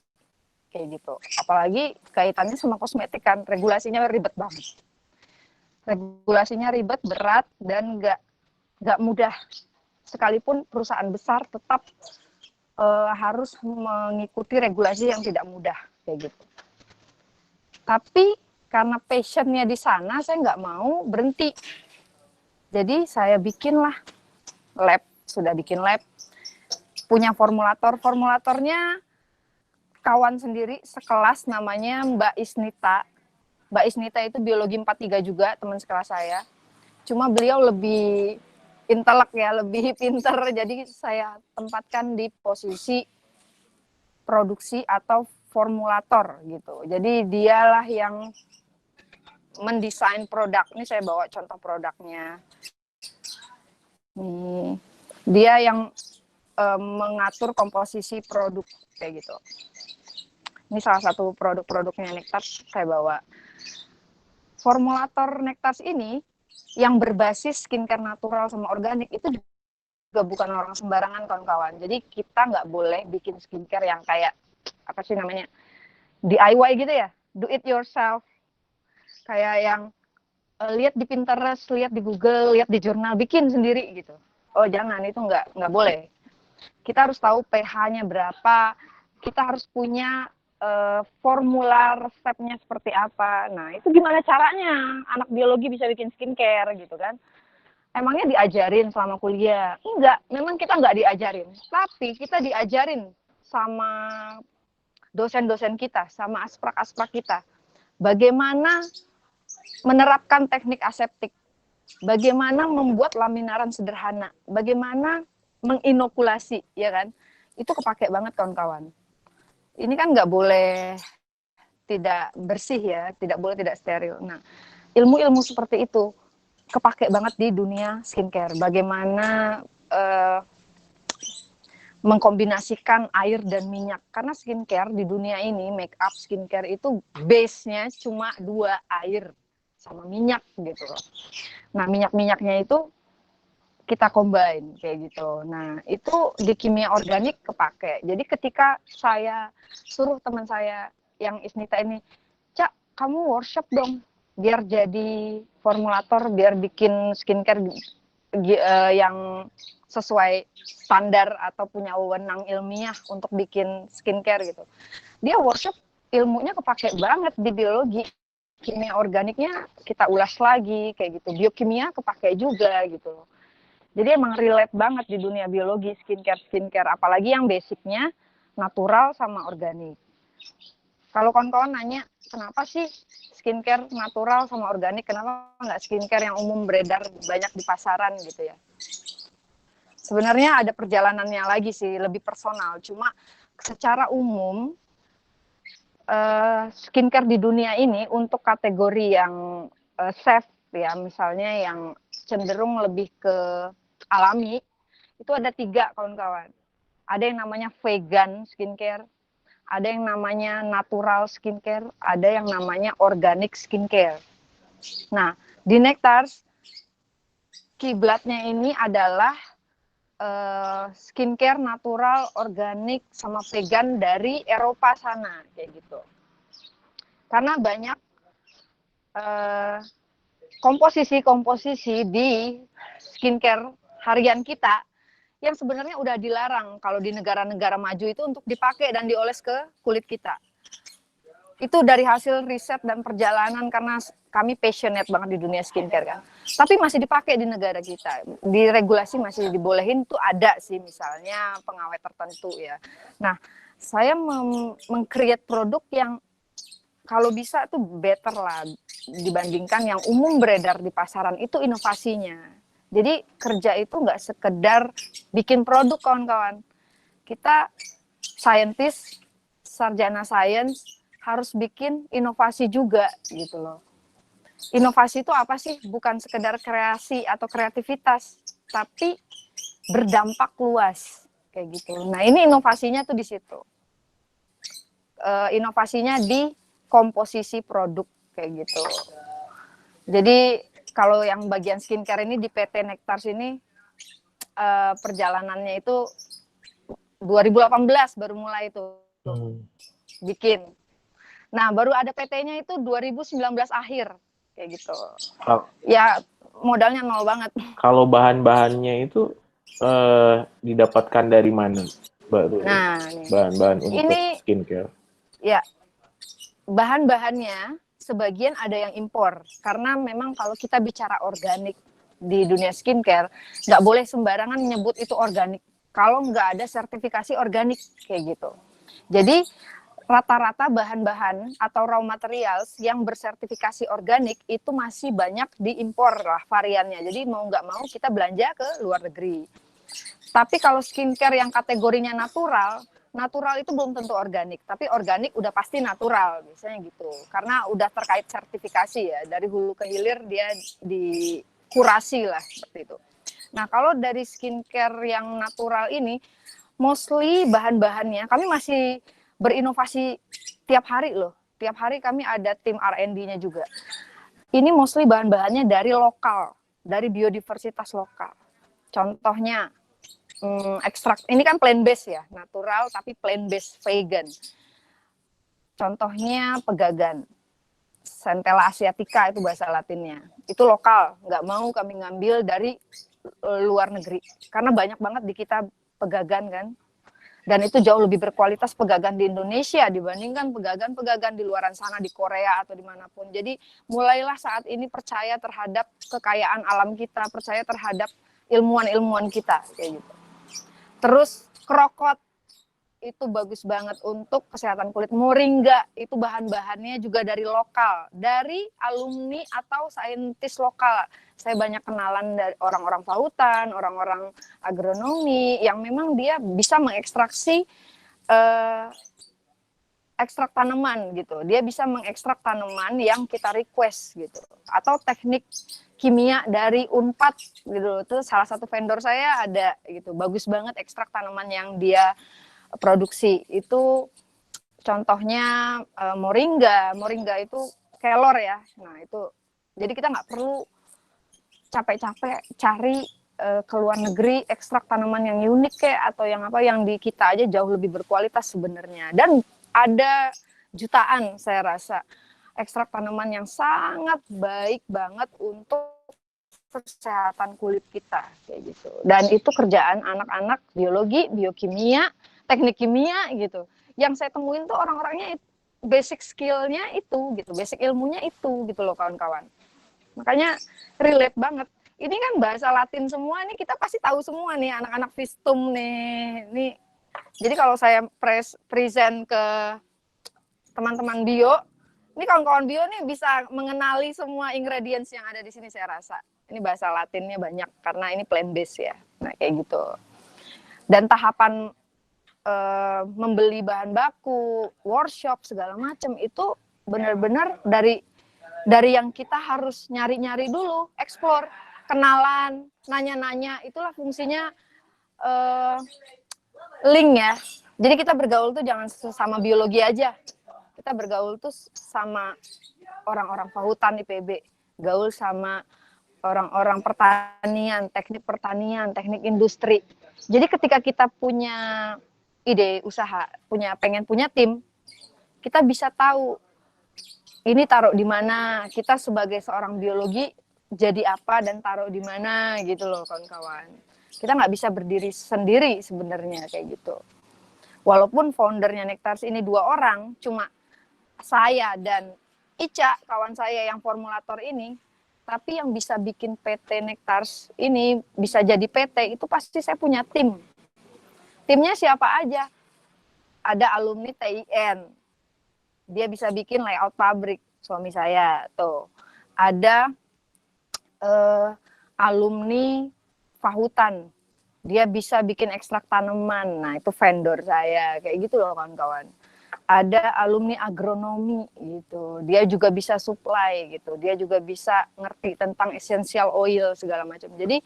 Kayak gitu. Apalagi kaitannya sama kosmetik kan, regulasinya ribet banget. Regulasinya ribet, berat, dan nggak mudah. Sekalipun perusahaan besar tetap harus mengikuti regulasi yang tidak mudah kayak gitu. Tapi karena passionnya di sana, saya nggak mau berhenti. Jadi saya bikinlah lab, sudah bikin lab, punya formulator. Formulatornya kawan sendiri sekelas namanya Mbak Isnita. Mbak Isnita itu biologi 43 juga, teman sekelas saya. Cuma beliau lebih intelek ya, lebih pinter. Jadi saya tempatkan di posisi produksi atau formulator gitu. Jadi dialah yang mendesain produk. Ini saya bawa contoh produknya. Nih, dia yang mengatur komposisi produk kayak gitu. Ini salah satu produk-produknya Nectars saya bawa. Formulator Nectars ini yang berbasis skincare natural sama organik itu juga bukan orang sembarangan kawan-kawan. Jadi kita nggak boleh bikin skincare yang kayak apa sih namanya DIY gitu ya, do it yourself. Kayak yang lihat di Pinterest, lihat di Google, lihat di jurnal, bikin sendiri gitu. Oh jangan, itu nggak boleh. Kita harus tahu pH-nya berapa. Kita harus punya formula resepnya seperti apa. Nah, itu gimana caranya anak biologi bisa bikin skincare gitu kan. Emangnya diajarin selama kuliah? Enggak, memang kita nggak diajarin. Tapi kita diajarin sama dosen-dosen kita, sama asprak-asprak kita. Bagaimana menerapkan teknik aseptik. Bagaimana membuat laminaran sederhana. Bagaimana menginokulasi, ya kan. Itu kepake banget kawan-kawan. Ini kan nggak boleh tidak bersih ya, tidak boleh tidak steril. Nah, ilmu-ilmu seperti itu kepake banget di dunia skincare. Bagaimana mengkombinasikan air dan minyak. Karena skincare di dunia ini, make up skincare itu base-nya cuma 2, air sama minyak gitu loh. Nah, minyak-minyaknya itu kita combine kayak gitu. Nah, itu di kimia organik kepake. Jadi ketika saya suruh teman saya yang Isnita ini, Cak, kamu workshop dong, biar jadi formulator, biar bikin skincare yang sesuai standar atau punya wewenang ilmiah untuk bikin skincare gitu. Dia workshop, ilmunya kepake banget di biologi. Kimia organiknya kita ulas lagi kayak gitu. Biokimia kepake juga gitu. Jadi emang relate banget di dunia biologi skincare, apalagi yang basicnya natural sama organik. Kalau kawan-kawan nanya, kenapa sih skincare natural sama organik, kenapa nggak skincare yang umum beredar banyak di pasaran gitu ya? Sebenarnya ada perjalanannya lagi sih, lebih personal. Cuma secara umum, skincare di dunia ini untuk kategori yang safe ya, misalnya yang cenderung lebih ke alami, itu ada 3 kawan-kawan. Ada yang namanya vegan skincare, ada yang namanya natural skincare, ada yang namanya organic skincare. Nah, di Nectars, kiblatnya ini adalah skincare natural, organik, sama vegan dari Eropa sana kayak gitu. Karena banyak komposisi-komposisi di skincare harian kita yang sebenarnya udah dilarang kalau di negara-negara maju itu untuk dipakai dan dioles ke kulit kita. Itu dari hasil riset dan perjalanan karena kami passionate banget di dunia skincare kan. Tapi masih dipakai di negara kita. Di regulasi masih dibolehin tuh ada sih misalnya pengawet tertentu ya. Nah, saya meng-create produk yang kalau bisa tuh better lah dibandingkan yang umum beredar di pasaran, itu inovasinya. Jadi kerja itu nggak sekedar bikin produk kawan-kawan. Kita saintis, sarjana sains, harus bikin inovasi juga gitu loh. Inovasi itu apa sih? Bukan sekedar kreasi atau kreativitas, tapi berdampak luas kayak gitu. Nah, ini inovasinya tuh di situ. Inovasinya di komposisi produk kayak gitu. Jadi kalau yang bagian skincare ini di PT Nectars ini perjalanannya itu 2018 baru mulai itu bikin. Nah, baru ada PT-nya itu 2019 akhir kayak gitu. Ya modalnya nol banget. Kalau bahan-bahannya itu didapatkan dari mana? Bahan-bahan untuk ini, skincare. Ya, bahan-bahannya sebagian ada yang impor karena memang kalau kita bicara organik di dunia skincare nggak boleh sembarangan nyebut itu organik kalau nggak ada sertifikasi organik kayak gitu. Jadi rata-rata bahan-bahan atau raw materials yang bersertifikasi organik itu masih banyak diimpor lah variannya. Jadi mau nggak mau kita belanja ke luar negeri. Tapi kalau skincare yang kategorinya natural itu belum tentu organik, tapi organik udah pasti natural, biasanya gitu. Karena udah terkait sertifikasi ya, dari hulu ke hilir dia dikurasi lah seperti itu. Nah, kalau dari skincare yang natural ini, mostly bahan-bahannya, kami masih berinovasi tiap hari loh. Tiap hari kami ada tim R&D-nya juga. Ini mostly bahan-bahannya dari lokal, dari biodiversitas lokal. Contohnya, ekstrak ini kan plant based ya, natural tapi plant based vegan. Contohnya pegagan, Centella asiatica itu bahasa latinnya. Itu lokal, nggak mau kami ngambil dari luar negeri karena banyak banget di kita pegagan kan. Dan itu jauh lebih berkualitas pegagan di Indonesia dibandingkan pegagan-pegagan di luaran sana di Korea atau dimanapun. Jadi mulailah saat ini percaya terhadap kekayaan alam kita, percaya terhadap ilmuwan-ilmuwan kita kayak gitu. Terus krokot itu bagus banget untuk kesehatan kulit. Moringa itu bahan-bahannya juga dari lokal, dari alumni atau saintis lokal. Saya banyak kenalan dari orang-orang pautan, orang-orang agronomi yang memang dia bisa mengekstraksi ekstrak tanaman gitu. Dia bisa mengekstrak tanaman yang kita request gitu. Atau teknik kimia dari Unpad gitu. Itu salah satu vendor saya ada gitu. Bagus banget ekstrak tanaman yang dia produksi. Itu contohnya moringa. Moringa itu kelor ya. Nah, itu jadi kita nggak perlu capek-capek cari ke luar negeri ekstrak tanaman yang unik kayak atau yang apa, yang di kita aja jauh lebih berkualitas sebenarnya. Dan ada jutaan saya rasa ekstrak tanaman yang sangat baik banget untuk kesehatan kulit kita kayak gitu. Dan itu kerjaan anak-anak biologi, biokimia, teknik kimia gitu. Yang saya temuin tuh orang-orangnya basic skill-nya itu gitu, basic ilmunya itu gitu loh kawan-kawan. Makanya relate banget. Ini kan bahasa Latin semua nih, kita pasti tahu semua nih anak-anak Vistum nih. Nih. Jadi kalau saya present ke teman-teman bio, ini kawan-kawan bio nih bisa mengenali semua ingredients yang ada di sini saya rasa. Ini bahasa Latinnya banyak karena ini plant based ya. Nah, kayak gitu. Dan tahapan membeli bahan baku, workshop segala macam itu benar-benar dari yang kita harus nyari-nyari dulu, explore, kenalan, nanya-nanya, itulah fungsinya link ya. Jadi kita bergaul tuh jangan sama biologi aja. Kita bergaul tuh sama orang-orang pautan IPB, gaul sama orang-orang pertanian, teknik industri. Jadi ketika kita punya ide usaha, pengen punya tim, kita bisa tahu ini taruh di mana, kita sebagai seorang biologi jadi apa dan taruh di mana gitu loh kawan-kawan. Kita nggak bisa berdiri sendiri sebenarnya kayak gitu. Walaupun foundernya Nectars ini 2 orang, cuma saya dan Ica, kawan saya yang formulator ini, tapi yang bisa bikin PT Nectars ini bisa jadi PT itu pasti saya punya tim. Timnya siapa aja? Ada alumni TIN, dia bisa bikin layout pabrik, suami saya tuh. Ada alumni Fahutan, dia bisa bikin ekstrak tanaman, nah itu vendor saya, kayak gitu loh kawan-kawan. Ada alumni agronomi gitu, dia juga bisa supply gitu, dia juga bisa ngerti tentang essential oil segala macam. Jadi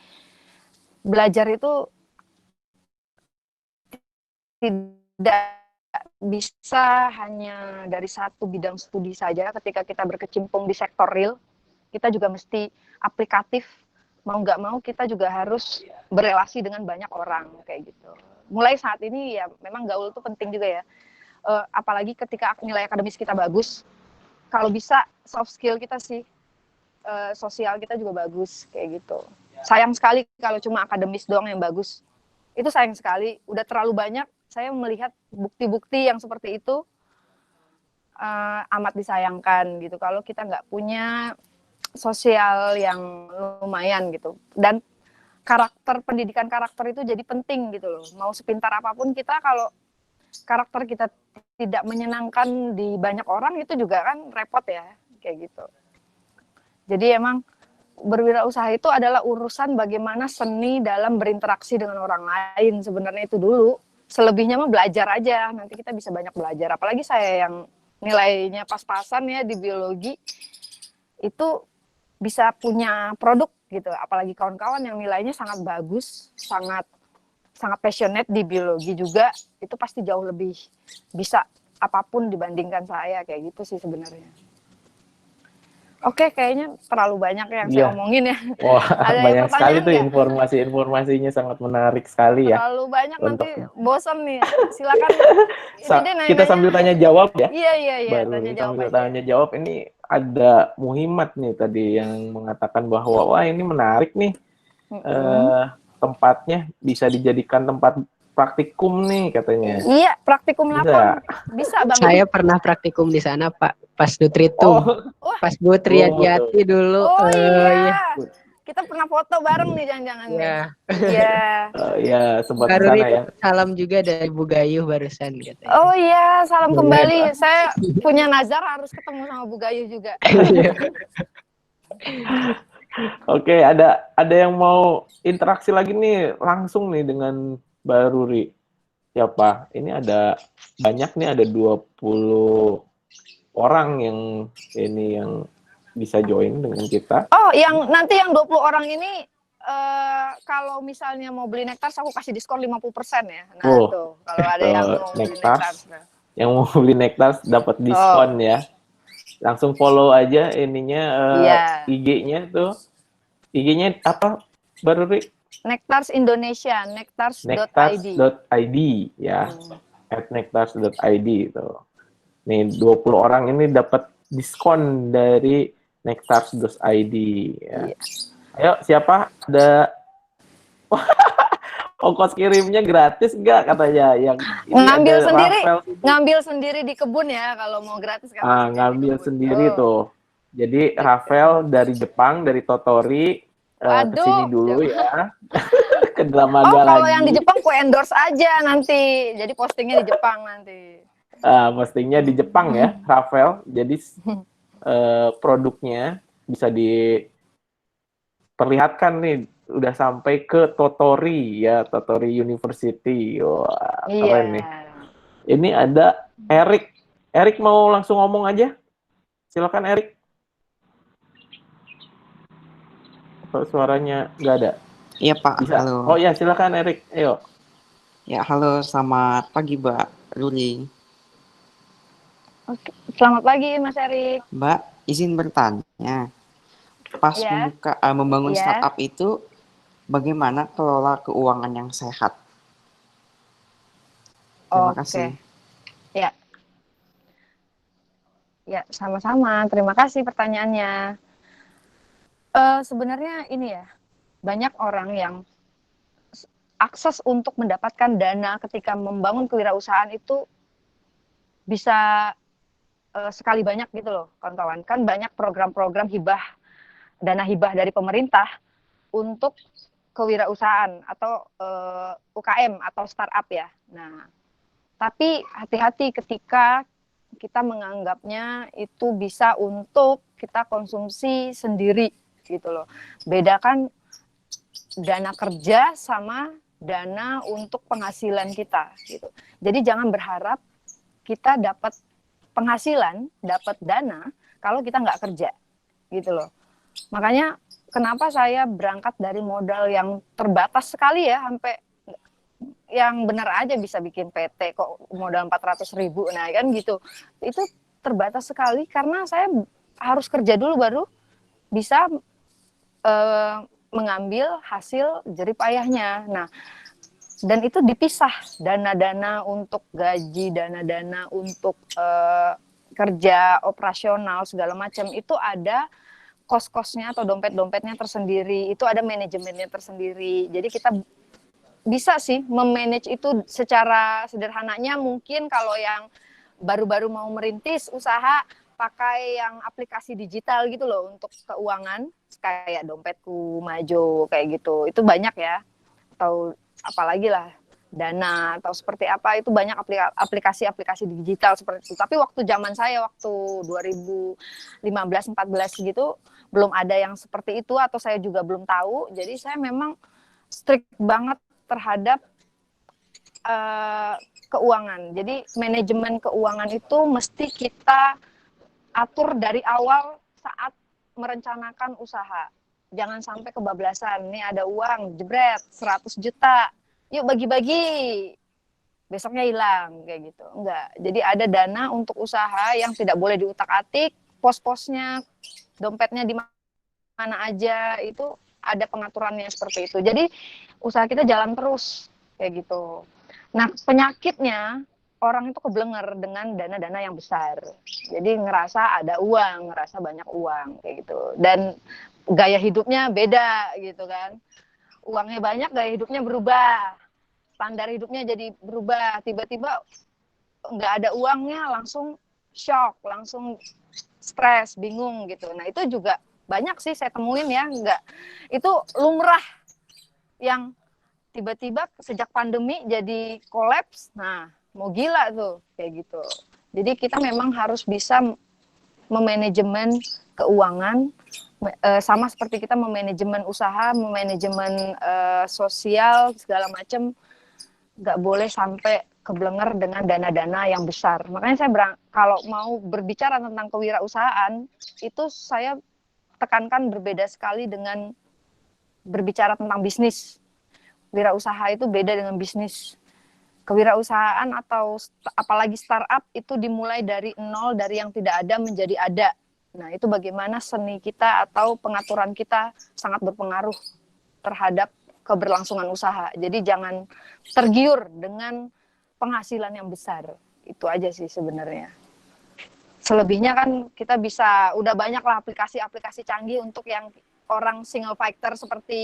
belajar itu tidak bisa hanya dari satu bidang studi saja. Ketika kita berkecimpung di sektor real, kita juga mesti aplikatif. Mau nggak mau kita juga harus berelasi dengan banyak orang kayak gitu. Mulai saat ini ya memang gaul itu penting juga ya. Apalagi ketika nilai akademis kita bagus, kalau bisa soft skill kita sih, sosial kita juga bagus kayak gitu. Sayang sekali kalau cuma akademis doang yang bagus. Itu sayang sekali. Udah terlalu banyak saya melihat bukti-bukti yang seperti itu, amat disayangkan gitu kalau kita nggak punya sosial yang lumayan gitu. Dan pendidikan karakter itu jadi penting gitu loh. Mau sepintar apapun kita, kalau karakter kita tidak menyenangkan di banyak orang, itu juga kan repot ya, kayak gitu. Jadi emang berwirausaha itu adalah urusan bagaimana seni dalam berinteraksi dengan orang lain, sebenarnya itu dulu. Selebihnya mah belajar aja, nanti kita bisa banyak belajar. Apalagi saya yang nilainya pas-pasan ya di biologi, itu bisa punya produk gitu. Apalagi kawan-kawan yang nilainya sangat bagus, sangat passionate di biologi juga, itu pasti jauh lebih bisa apapun dibandingkan saya, kayak gitu sih sebenarnya. Oke, kayaknya terlalu banyak yang saya omongin ya. Wah, Ada banyak sekali tuh nggak? informasi-informasinya, sangat menarik sekali ya. Terlalu banyak untuk... nanti bosan nih. Silakan. Kita sambil tanya jawab ya. Iya. Baru sambil tanya jawab, ini ada Muhimmad nih tadi yang mengatakan bahwa wah ini menarik nih, tempatnya bisa dijadikan tempat praktikum nih katanya. Iya, praktikum lapang. Bisa Bang. Saya pernah praktikum di sana Pak, pas Nutritum. Pas Bu Triadiati dulu. Oh iya. Kita pernah foto bareng nih jangan-jangan. Iya. Iya. Iya, sempat baru sana ya. Salam juga dari Bu Gayuh barusan katanya. Oh iya, salam kembali. Saya punya nazar harus ketemu sama Bu Gayuh juga. Oke, ada yang mau interaksi lagi nih langsung nih dengan Mbak Ruri. Siapa? Ini ada banyak nih, ada 20 orang yang bisa join dengan kita. Oh, yang nanti yang 20 orang ini kalau misalnya mau beli Nectars aku kasih diskon 50% ya. Nah, tuh kalau ada yang mau beli Nectars. Yang mau beli Nectars dapat diskon ya. Langsung follow aja IG-nya tuh. IG-nya apa, Mbak Ruri? Nectars Indonesia, nectars.id ya. @nectars.id itu. Nih 20 orang ini dapat diskon dari nectars.id ya. Iya. Ayo, siapa? Ada ongkos kirimnya gratis nggak katanya? Yang ngambil sendiri di kebun ya kalau mau gratis kan. Ngambil sendiri tuh. Jadi Rafael dari Jepang, dari Totori ke sini dulu ya. Ke Dramaga lagi. Kalau yang di Jepang ku endorse aja nanti. Jadi postingnya di Jepang nanti. Postingnya di Jepang ya, Rafael. Jadi produknya bisa diperlihatkan nih, udah sampai ke Totori ya, Totori University. Wah, keren nih. Ini ada Erik. Erik mau langsung ngomong aja? Silakan Erik. Suaranya nggak ada. Iya Pak, bisa. Halo. Oh ya, silakan Erik, ayo. Ya, halo, selamat pagi Mbak Ruli. Oke, selamat pagi Mas Erik. Mbak, izin bertanya. Pas membangun startup itu, bagaimana kelola keuangan yang sehat? Terima Oke. kasih. Ya, ya sama-sama. Terima kasih pertanyaannya. Sebenarnya ini ya, banyak orang yang akses untuk mendapatkan dana ketika membangun kewirausahaan itu bisa sekali banyak gitu loh, kawan-kawan. Kan banyak program-program hibah, dana hibah dari pemerintah untuk kewirausahaan atau UKM atau startup ya. Nah, tapi hati-hati ketika kita menganggapnya itu bisa untuk kita konsumsi sendiri gitu loh. Bedakan dana kerja sama dana untuk penghasilan kita gitu. Jadi jangan berharap kita dapat penghasilan, dapat dana kalau kita nggak kerja gitu loh. Makanya kenapa saya berangkat dari modal yang terbatas sekali ya, sampai yang benar aja bisa bikin PT kok modal 400.000, nah kan gitu. Itu terbatas sekali karena saya harus kerja dulu baru bisa mengambil hasil jerih payahnya. Nah, dan itu dipisah, dana-dana untuk gaji, dana-dana untuk kerja operasional segala macam itu ada kos-kosnya atau dompet-dompetnya tersendiri, itu ada manajemennya tersendiri. Jadi kita bisa sih memanage itu secara sederhananya. Mungkin kalau yang baru-baru mau merintis usaha pakai yang aplikasi digital gitu loh untuk keuangan, kayak Dompetku, Majo kayak gitu. Itu banyak ya. Atau apalagi lah Dana atau seperti apa, itu banyak aplikasi-aplikasi digital seperti itu. Tapi waktu zaman saya waktu 2015-14 gitu belum ada yang seperti itu, atau saya juga belum tahu. Jadi saya memang strict banget terhadap keuangan. Jadi manajemen keuangan itu mesti kita atur dari awal saat merencanakan usaha. Jangan sampai kebablasan. Nih ada uang, jebret 100 juta. Yuk bagi-bagi. Besoknya hilang kayak gitu. Enggak. Jadi ada dana untuk usaha yang tidak boleh diutak-atik, pos-posnya, dompetnya di mana aja, itu ada pengaturannya seperti itu. Jadi usaha kita jalan terus kayak gitu. Nah, penyakitnya orang itu keblenger dengan dana-dana yang besar. Jadi ngerasa ada uang, ngerasa banyak uang kayak gitu. Dan gaya hidupnya beda gitu kan. Uangnya banyak, gaya hidupnya berubah. Standar hidupnya jadi berubah. Tiba-tiba nggak ada uangnya, langsung shock, langsung stres, bingung gitu. Nah, itu juga banyak sih saya temuin ya, nggak. Itu lumrah yang tiba-tiba sejak pandemi jadi kolaps. Nah, mau gila tuh kayak gitu. Jadi kita memang harus bisa memanajemen keuangan, sama seperti kita memanajemen usaha, memanajemen sosial segala macam. Nggak boleh sampai keblenger dengan dana-dana yang besar. Makanya saya kalau mau berbicara tentang kewirausahaan, itu saya tekankan berbeda sekali dengan berbicara tentang bisnis. Wirausaha itu beda dengan bisnis. Kewirausahaan atau apalagi startup itu dimulai dari nol, dari yang tidak ada menjadi ada. Nah, itu bagaimana seni kita atau pengaturan kita sangat berpengaruh terhadap keberlangsungan usaha. Jadi jangan tergiur dengan penghasilan yang besar. Itu aja sih sebenarnya. Selebihnya kan kita bisa, udah banyak lah aplikasi-aplikasi canggih untuk yang orang single fighter seperti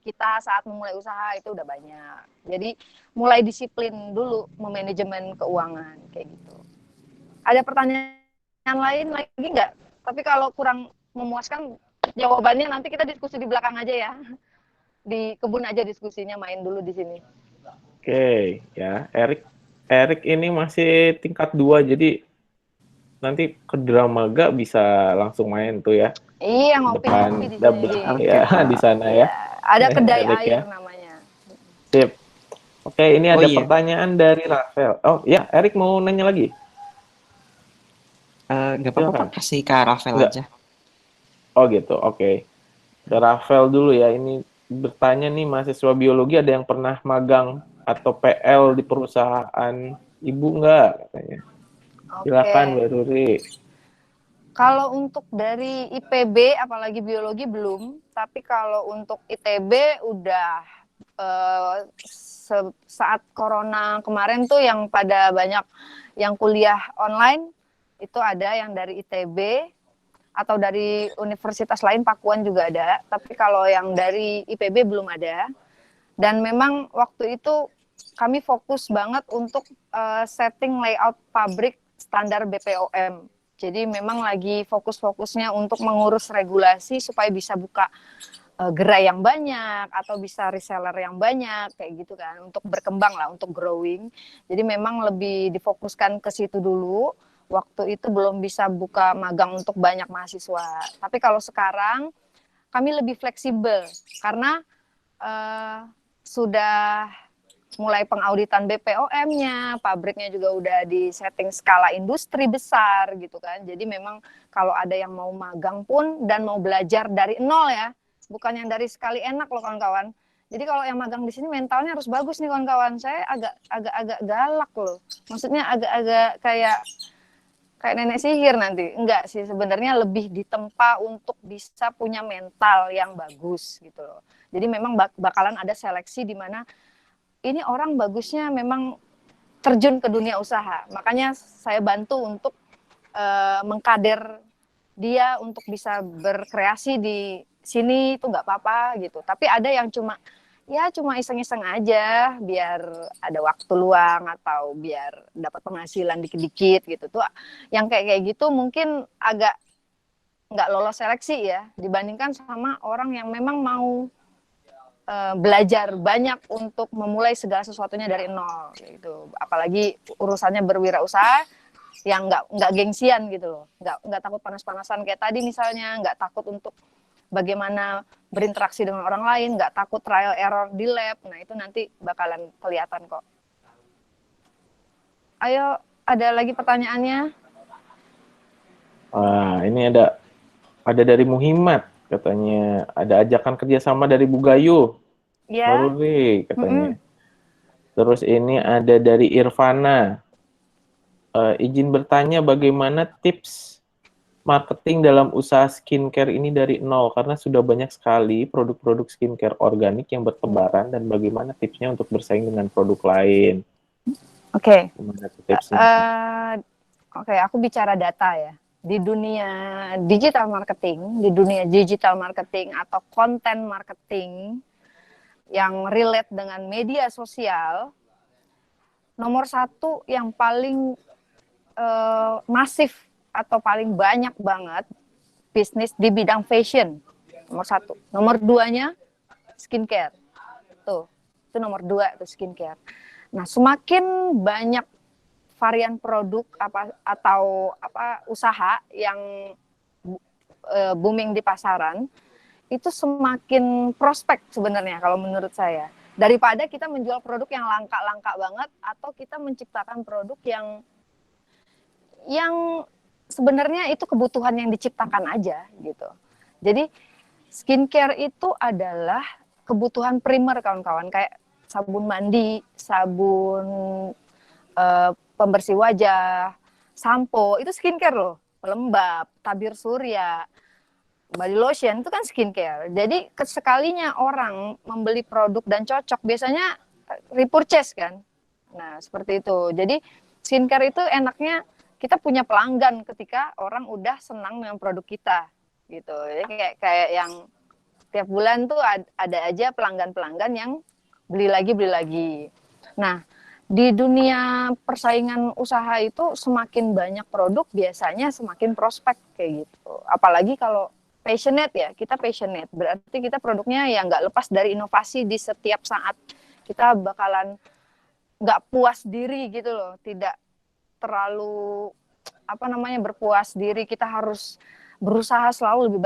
kita saat memulai usaha, itu udah banyak. Jadi mulai disiplin dulu memanajemen keuangan kayak gitu. Ada pertanyaan lain lagi nggak? Tapi kalau kurang memuaskan jawabannya nanti kita diskusi di belakang aja ya. Di kebun aja diskusinya, main dulu di sini. Oke, ya. Erik ini masih tingkat 2, jadi nanti ke Dramaga bisa langsung main tuh ya. Iya, ngopi-ngopi di sini. Ya, di sana ya. Ada kedai Erik, air ya. namanya. Sip. Oke, ini ada iya. pertanyaan dari Rafael. Oh ya, Erik mau nanya lagi? Nggak apa-apa, Silakan. Pak. Kasih ke Rafael Nggak. aja. Oh gitu, oke. Ke Rafael dulu ya. Ini bertanya nih, mahasiswa biologi ada yang pernah magang atau PL di perusahaan ibu nggak? Katanya. Silakan, Mbak Ruri. Kalau untuk dari IPB, apalagi biologi belum. Tapi kalau untuk ITB udah saat corona kemarin tuh yang pada banyak yang kuliah online itu ada yang dari ITB atau dari universitas lain, Pakuan juga ada, tapi kalau yang dari IPB belum ada. Dan memang waktu itu kami fokus banget untuk setting layout pabrik standar BPOM. Jadi memang lagi fokus-fokusnya untuk mengurus regulasi supaya bisa buka gerai yang banyak atau bisa reseller yang banyak kayak gitu kan, untuk berkembang lah, untuk growing. Jadi memang lebih difokuskan ke situ dulu. Waktu itu belum bisa buka magang untuk banyak mahasiswa. Tapi kalau sekarang kami lebih fleksibel karena sudah mulai pengauditan BPOM-nya, pabriknya juga udah di setting skala industri besar gitu kan. Jadi memang kalau ada yang mau magang pun dan mau belajar dari nol ya, bukan yang dari sekali enak loh kawan-kawan. Jadi kalau yang magang di sini mentalnya harus bagus nih kawan-kawan. Saya agak galak loh. Maksudnya agak-agak kayak nenek sihir nanti. Enggak sih, sebenarnya lebih ditempa untuk bisa punya mental yang bagus gitu loh. Jadi memang bakalan ada seleksi di mana ini orang bagusnya memang terjun ke dunia usaha. Makanya saya bantu untuk mengkader dia untuk bisa berkreasi di sini itu nggak apa-apa gitu. Tapi ada yang cuma iseng-iseng aja biar ada waktu luang atau biar dapat penghasilan dikit-dikit gitu tuh. Yang kayak gitu mungkin agak nggak lolos seleksi ya dibandingkan sama orang yang memang mau belajar banyak untuk memulai segala sesuatunya dari nol gitu. Apalagi urusannya berwirausaha yang nggak gengsian gitu loh, nggak takut panas-panasan kayak tadi misalnya, nggak takut untuk bagaimana berinteraksi dengan orang lain, nggak takut trial error di lab. Nah itu nanti bakalan kelihatan kok. Ayo, ada lagi pertanyaannya? Wah, ini ada dari Muhimmad katanya, ada ajakan kerjasama dari Bu Gayu. Ya. Baru nih katanya. Terus ini ada dari Irvana. Izin bertanya bagaimana tips marketing dalam usaha skincare ini dari nol, karena sudah banyak sekali produk-produk skincare organik yang bertebaran, dan bagaimana tipsnya untuk bersaing dengan produk lain. Oke. Gimana tipsnya? Oke, aku bicara data ya. Di dunia digital marketing atau konten marketing yang relate dengan media sosial, nomor satu yang paling masif atau paling banyak banget bisnis di bidang fashion, nomor satu. Nomor duanya skincare. Itu nomor dua tuh skincare. Nah, semakin banyak varian produk atau usaha yang booming di pasaran, itu semakin prospek sebenarnya kalau menurut saya. Daripada kita menjual produk yang langka-langka banget atau kita menciptakan produk yang sebenarnya itu kebutuhan yang diciptakan aja gitu. Jadi skincare itu adalah kebutuhan primer kawan-kawan, kayak sabun mandi, sabun pembersih wajah, sampo, itu skincare loh. Pelembab, tabir surya, body lotion itu kan skincare. Jadi sekalinya orang membeli produk dan cocok, biasanya repurchase kan. Nah, seperti itu. Jadi skincare itu enaknya kita punya pelanggan ketika orang udah senang dengan produk kita gitu. Jadi kayak yang tiap bulan tuh ada aja pelanggan-pelanggan yang beli lagi. Nah, di dunia persaingan usaha itu semakin banyak produk biasanya semakin prospek kayak gitu. Apalagi kalau passionate ya, kita passionate. Berarti kita produknya ya nggak lepas dari inovasi di setiap saat. Kita bakalan nggak puas diri gitu loh, tidak terlalu berpuas diri. Kita harus berusaha selalu lebih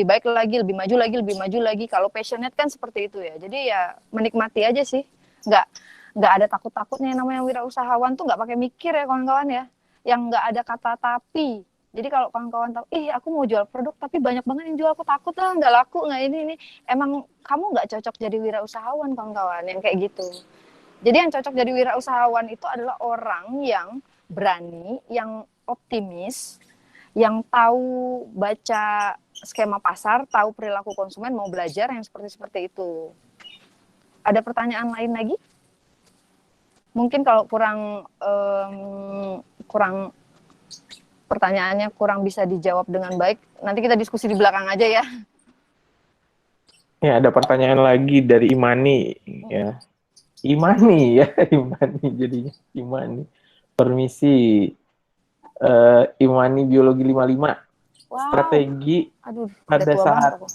baik lagi, lebih maju lagi. Kalau passionate kan seperti itu ya. Jadi ya menikmati aja sih. Nggak ada takut-takutnya. Yang namanya wirausahawan tuh nggak pakai mikir ya kawan-kawan ya. Yang nggak ada kata tapi. Jadi kalau kawan-kawan tahu, aku mau jual produk tapi banyak banget yang jual, aku takut lah nggak laku, nggak ini. Emang kamu nggak cocok jadi wirausahawan kawan-kawan yang kayak gitu. Jadi yang cocok jadi wirausahawan itu adalah orang yang berani, yang optimis, yang tahu baca skema pasar, tahu perilaku konsumen, mau belajar yang seperti itu. Ada pertanyaan lain lagi? Mungkin kalau kurang pertanyaannya kurang bisa dijawab dengan baik, nanti kita diskusi di belakang aja ya. Ya, ada pertanyaan lagi dari Imani ya. Imani ya, Imani jadinya Imani. Permisi. Imani Biologi 55. Wow. Strategi Aduh, pada tua saat banget aku.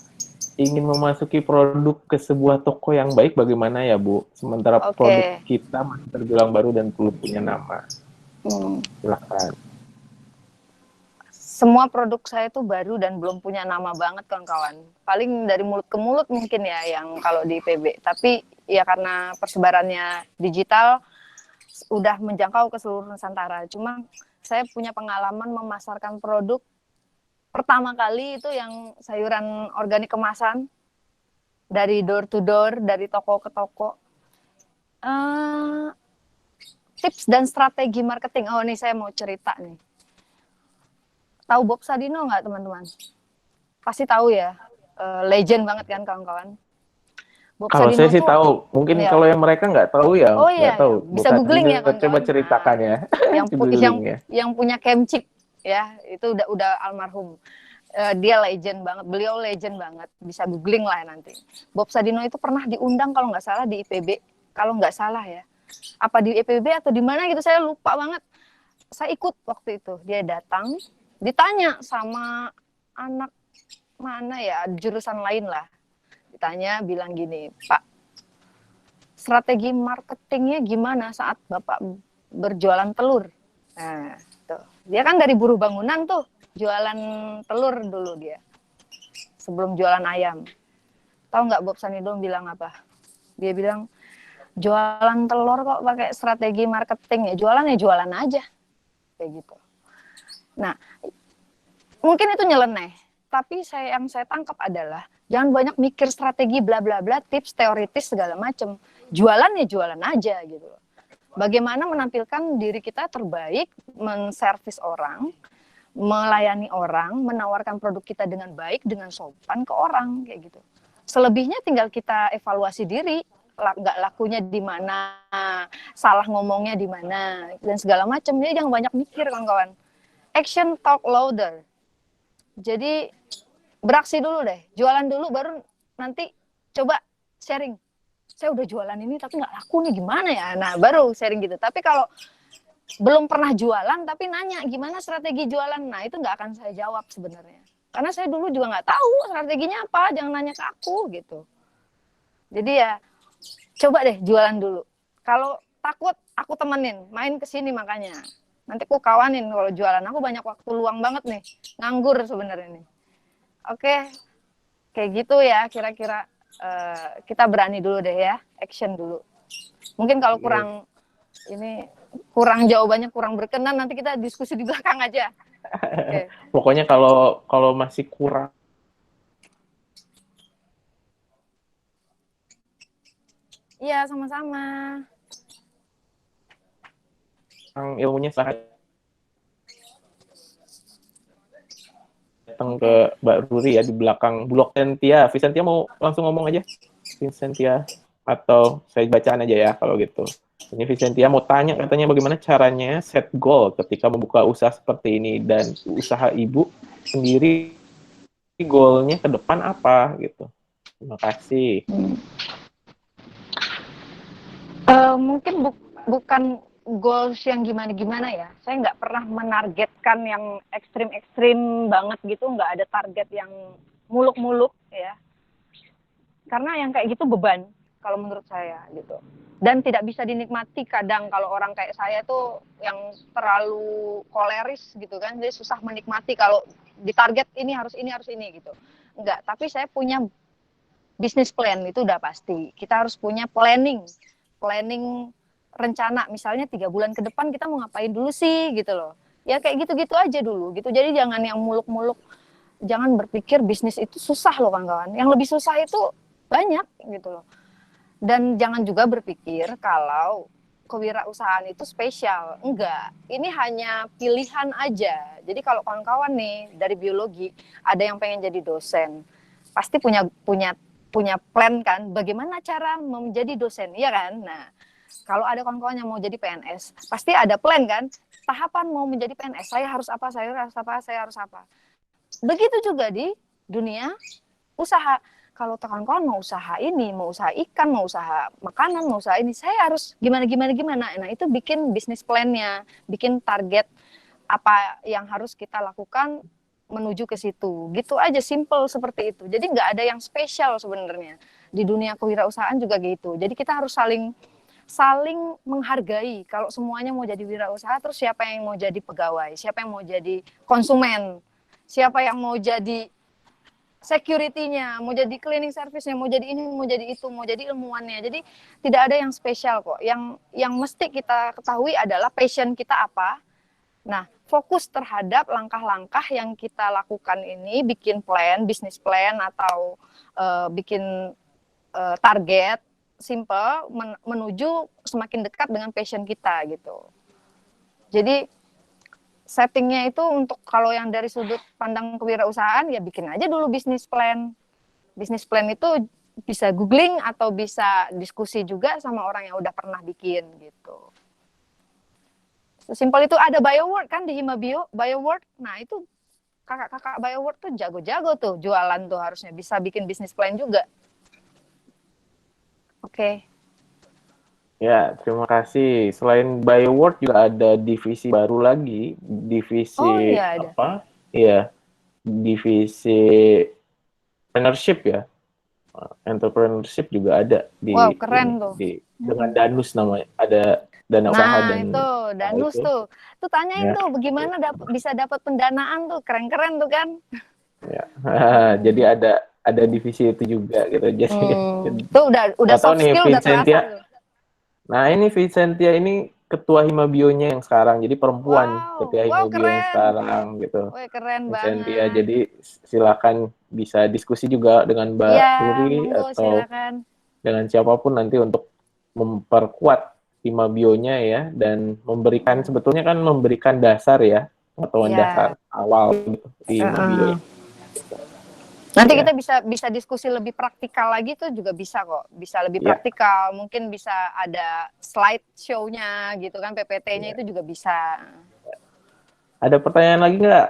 ingin memasuki produk ke sebuah toko yang baik bagaimana ya, Bu? Sementara produk kita masih terbilang baru dan belum punya nama. Silakan. Semua produk saya itu baru dan belum punya nama banget, kawan-kawan. Paling dari mulut ke mulut mungkin ya yang kalau di IPB. Tapi ya karena persebarannya digital udah menjangkau ke seluruh Nusantara. Cuma saya punya pengalaman memasarkan produk pertama kali itu yang sayuran organik kemasan dari door to door, dari toko ke toko. Tips dan strategi marketing. Oh, nih saya mau cerita nih. Tahu Bob Sadino nggak, teman-teman? Pasti tahu ya. Legend banget kan, kawan-kawan. Bob Kalau Sadino saya sih tuh, tahu, mungkin ya. kalau yang mereka nggak tahu ya, Oh nggak iya, tahu. bisa googling ya, Coba kawan-kawan. ceritakan ya. Yang punya Kemchik ya, itu udah almarhum. Dia legend banget, beliau legend banget, bisa googling lah nanti. Bob Sadino itu pernah diundang kalau nggak salah di IPB, kalau nggak salah ya, apa di IPB atau di mana gitu, saya lupa banget. Saya ikut waktu itu, dia datang, ditanya sama anak mana ya, jurusan lain lah, ditanya, bilang gini, Pak, strategi marketingnya gimana saat Bapak berjualan telur? Nah, tuh. Dia kan dari buruh bangunan tuh, jualan telur dulu dia. Sebelum jualan ayam. Tahu nggak Bob Sadino bilang apa? Dia bilang, jualan telur kok pakai strategi marketing, ya jualan aja. Kayak gitu. Nah, mungkin itu nyeleneh. Tapi yang saya tangkap adalah, jangan banyak mikir strategi bla bla bla, tips teoritis segala macam. Jualan ya jualan aja gitu. Bagaimana menampilkan diri kita terbaik, menservis orang, melayani orang, menawarkan produk kita dengan baik, dengan sopan ke orang, kayak gitu. Selebihnya tinggal kita evaluasi diri, nggak lakunya di mana, salah ngomongnya di mana, dan segala macam. Jadi jangan banyak mikir, kawan-kawan. Action talk louder. Jadi beraksi dulu deh, jualan dulu, baru nanti coba sharing. Saya udah jualan ini tapi nggak laku nih, gimana ya? Nah, baru sharing gitu. Tapi kalau belum pernah jualan tapi nanya gimana strategi jualan, nah itu nggak akan saya jawab sebenarnya. Karena saya dulu juga nggak tahu strateginya apa, jangan nanya ke aku gitu. Jadi ya coba deh jualan dulu. Kalau takut aku temenin, main ke sini makanya. Nanti aku kawanin kalau jualan, aku banyak waktu luang banget nih, nganggur sebenarnya nih. Oke, kayak gitu ya kira-kira. Kita berani dulu deh ya, action dulu. Mungkin kalau kurang jawabannya kurang berkenan, nanti kita diskusi di belakang aja. Okay. Pokoknya kalau masih kurang Iya, sama-sama. ilmunya sangat datang ke Mbak Ruri ya di belakang Bulog Vicentia. Vicentia mau langsung ngomong aja. Vicentia, atau saya bacaan aja ya kalau gitu. Ini Vicentia mau tanya katanya bagaimana caranya set goal ketika membuka usaha seperti ini, dan usaha ibu sendiri goalnya ke depan apa gitu. Terima kasih. Mungkin bukan goals yang gimana-gimana ya. Saya nggak pernah menargetkan yang ekstrim-ekstrim banget gitu. Nggak ada target yang muluk-muluk ya. Karena yang kayak gitu beban kalau menurut saya gitu. Dan tidak bisa dinikmati kadang kalau orang kayak saya tuh yang terlalu koleris gitu kan. Jadi susah menikmati kalau ditarget ini harus ini gitu. Enggak, tapi saya punya business plan, itu udah pasti. Kita harus punya planning rencana, misalnya 3 bulan ke depan kita mau ngapain dulu sih gitu loh. Ya kayak gitu-gitu aja dulu gitu. Jadi jangan yang muluk-muluk, jangan berpikir bisnis itu susah loh kawan-kawan. Yang lebih susah itu banyak gitu loh. Dan jangan juga berpikir kalau kewirausahaan itu spesial. Enggak, ini hanya pilihan aja. Jadi kalau kawan-kawan nih dari biologi ada yang pengen jadi dosen, pasti punya punya plan kan, bagaimana cara menjadi dosen, iya kan? Nah, kalau ada kawan-kawan yang mau jadi PNS, pasti ada plan kan? Tahapan mau menjadi PNS, saya harus apa, saya harus apa, saya harus apa. Begitu juga di dunia usaha. Kalau kawan-kawan mau usaha ini, mau usaha ikan, mau usaha makanan, mau usaha ini, saya harus gimana. Nah, itu bikin bisnis plan-nya, bikin target apa yang harus kita lakukan menuju ke situ. Gitu aja, simple seperti itu. Jadi nggak ada yang spesial sebenarnya. Di dunia kewirausahaan juga gitu. Jadi kita harus saling menghargai. Kalau semuanya mau jadi wirausaha, terus siapa yang mau jadi pegawai, siapa yang mau jadi konsumen, siapa yang mau jadi security-nya, mau jadi cleaning service-nya, mau jadi ini, mau jadi itu, mau jadi ilmuwannya. Jadi tidak ada yang spesial kok. Yang mesti kita ketahui adalah passion kita apa. Nah, fokus terhadap langkah-langkah yang kita lakukan ini, bikin plan, bisnis plan atau bikin target simple menuju semakin dekat dengan passion kita gitu. Jadi settingnya itu untuk kalau yang dari sudut pandang kewirausahaan ya bikin aja dulu bisnis plan. Bisnis plan itu bisa googling atau bisa diskusi juga sama orang yang udah pernah bikin gitu. Simpel itu ada BioWorld kan di Himabio, BioWorld. Nah itu kakak-kakak BioWorld tuh jago-jago tuh jualan tuh harusnya bisa bikin bisnis plan juga. Oke. Ya, terima kasih. Selain BioWorld juga ada divisi baru lagi, divisi iya, ada. apa? Iya, divisi entrepreneurship ya. Entrepreneurship juga ada di Wow, keren tuh. dengan Danus namanya. Ada dana usaha dan itu Danus itu. tuh. Tuh tanyain Ya. tuh bagaimana bisa dapat pendanaan tuh. Keren-keren tuh kan. Ya. Jadi ada divisi itu juga gitu. Jadi tuh udah soft nih, skill udah terasa tuh. Nah, ini Vincentia ini ketua Himabionya yang sekarang, jadi perempuan ketua Himabio yang sekarang gitu. Wah, keren Vincentia, banget. jadi silakan bisa diskusi juga dengan Mbak Ruri atau silakan. dengan siapapun nanti untuk memperkuat Himabionya ya, dan memberikan sebetulnya kan memberikan dasar ya, pengetahuan dasar awal gitu, di Himabio. Nanti kita bisa diskusi lebih praktikal lagi tuh juga bisa kok. Bisa lebih praktikal, mungkin bisa ada slide show-nya gitu kan, PPT-nya itu juga bisa. Ada pertanyaan lagi nggak?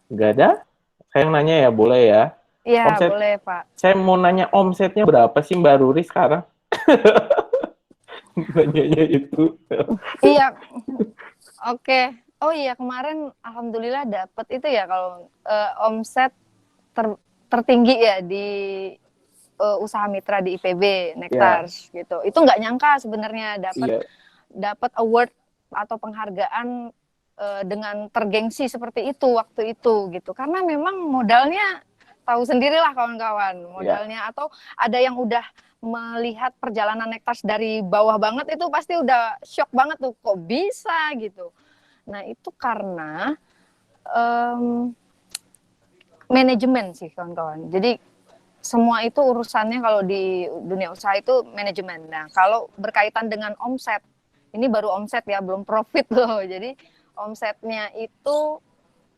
Nggak ada? Saya yang nanya ya, boleh ya? Iya, boleh Pak. Saya mau nanya omsetnya berapa sih Mbak Ruri sekarang? Nanyanya itu. Iya, oke. Oh iya, kemarin alhamdulillah dapat itu ya kalau omset tertinggi ya di usaha mitra di IPB Nectars gitu. Itu nggak nyangka sebenarnya dapat award atau penghargaan dengan tergengsi seperti itu waktu itu gitu. Karena memang modalnya tahu sendirilah kawan-kawan, modalnya atau ada yang udah melihat perjalanan Nectars dari bawah banget itu pasti udah shock banget tuh, kok bisa gitu. Nah itu karena manajemen sih kawan-kawan. Jadi semua itu urusannya kalau di dunia usaha itu manajemen. Nah kalau berkaitan dengan omset, ini baru omset ya, belum profit loh. Jadi omsetnya itu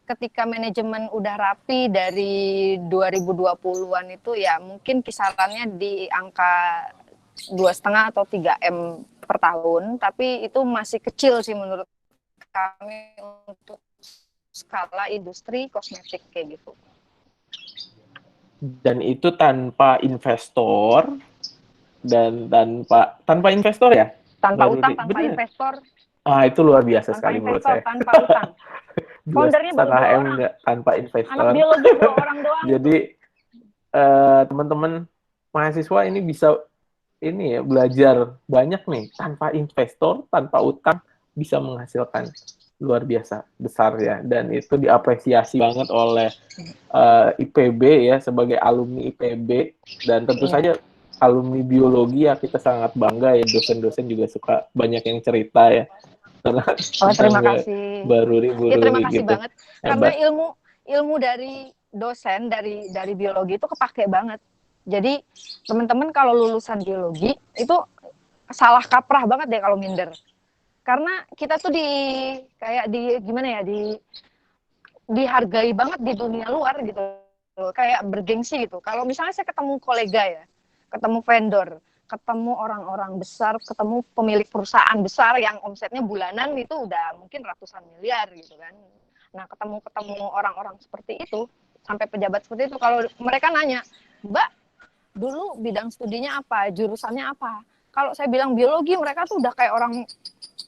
ketika manajemen udah rapi dari 2020-an itu ya mungkin kisarannya di angka 2,5 atau 3 M per tahun. Tapi itu masih kecil sih menurut kami untuk skala industri kosmetik kayak gitu. Dan itu tanpa investor dan tanpa investor ya? Tanpa utang, tanpa investor. Ah, itu luar biasa sekali menurut saya. Tanpa utang. Foundernya baru 2 orang. Tanpa investor. Anak biologi 2 orang doang. Jadi teman-teman mahasiswa ini bisa ini ya belajar banyak nih, tanpa investor, tanpa utang bisa menghasilkan luar biasa besar ya, dan itu diapresiasi banget oleh IPB ya, sebagai alumni IPB, dan tentu saja alumni biologi ya kita sangat bangga ya, dosen-dosen juga suka banyak yang cerita ya. Karena terima kasih. Ruri terima kasih gitu. Banget. Karena ilmu dari dosen dari biologi itu kepake banget. Jadi teman-teman kalau lulusan biologi itu salah kaprah banget deh kalau minder. Karena kita tuh dihargai banget di dunia luar gitu. loh, kayak bergengsi gitu. Kalau misalnya saya ketemu kolega ya, ketemu vendor, ketemu orang-orang besar, ketemu pemilik perusahaan besar yang omsetnya bulanan itu udah mungkin ratusan miliar gitu kan. Nah, ketemu orang-orang seperti itu, sampai pejabat seperti itu, kalau mereka nanya, Mbak, dulu bidang studinya apa, jurusannya apa? Kalau saya bilang biologi, mereka tuh udah kayak orang,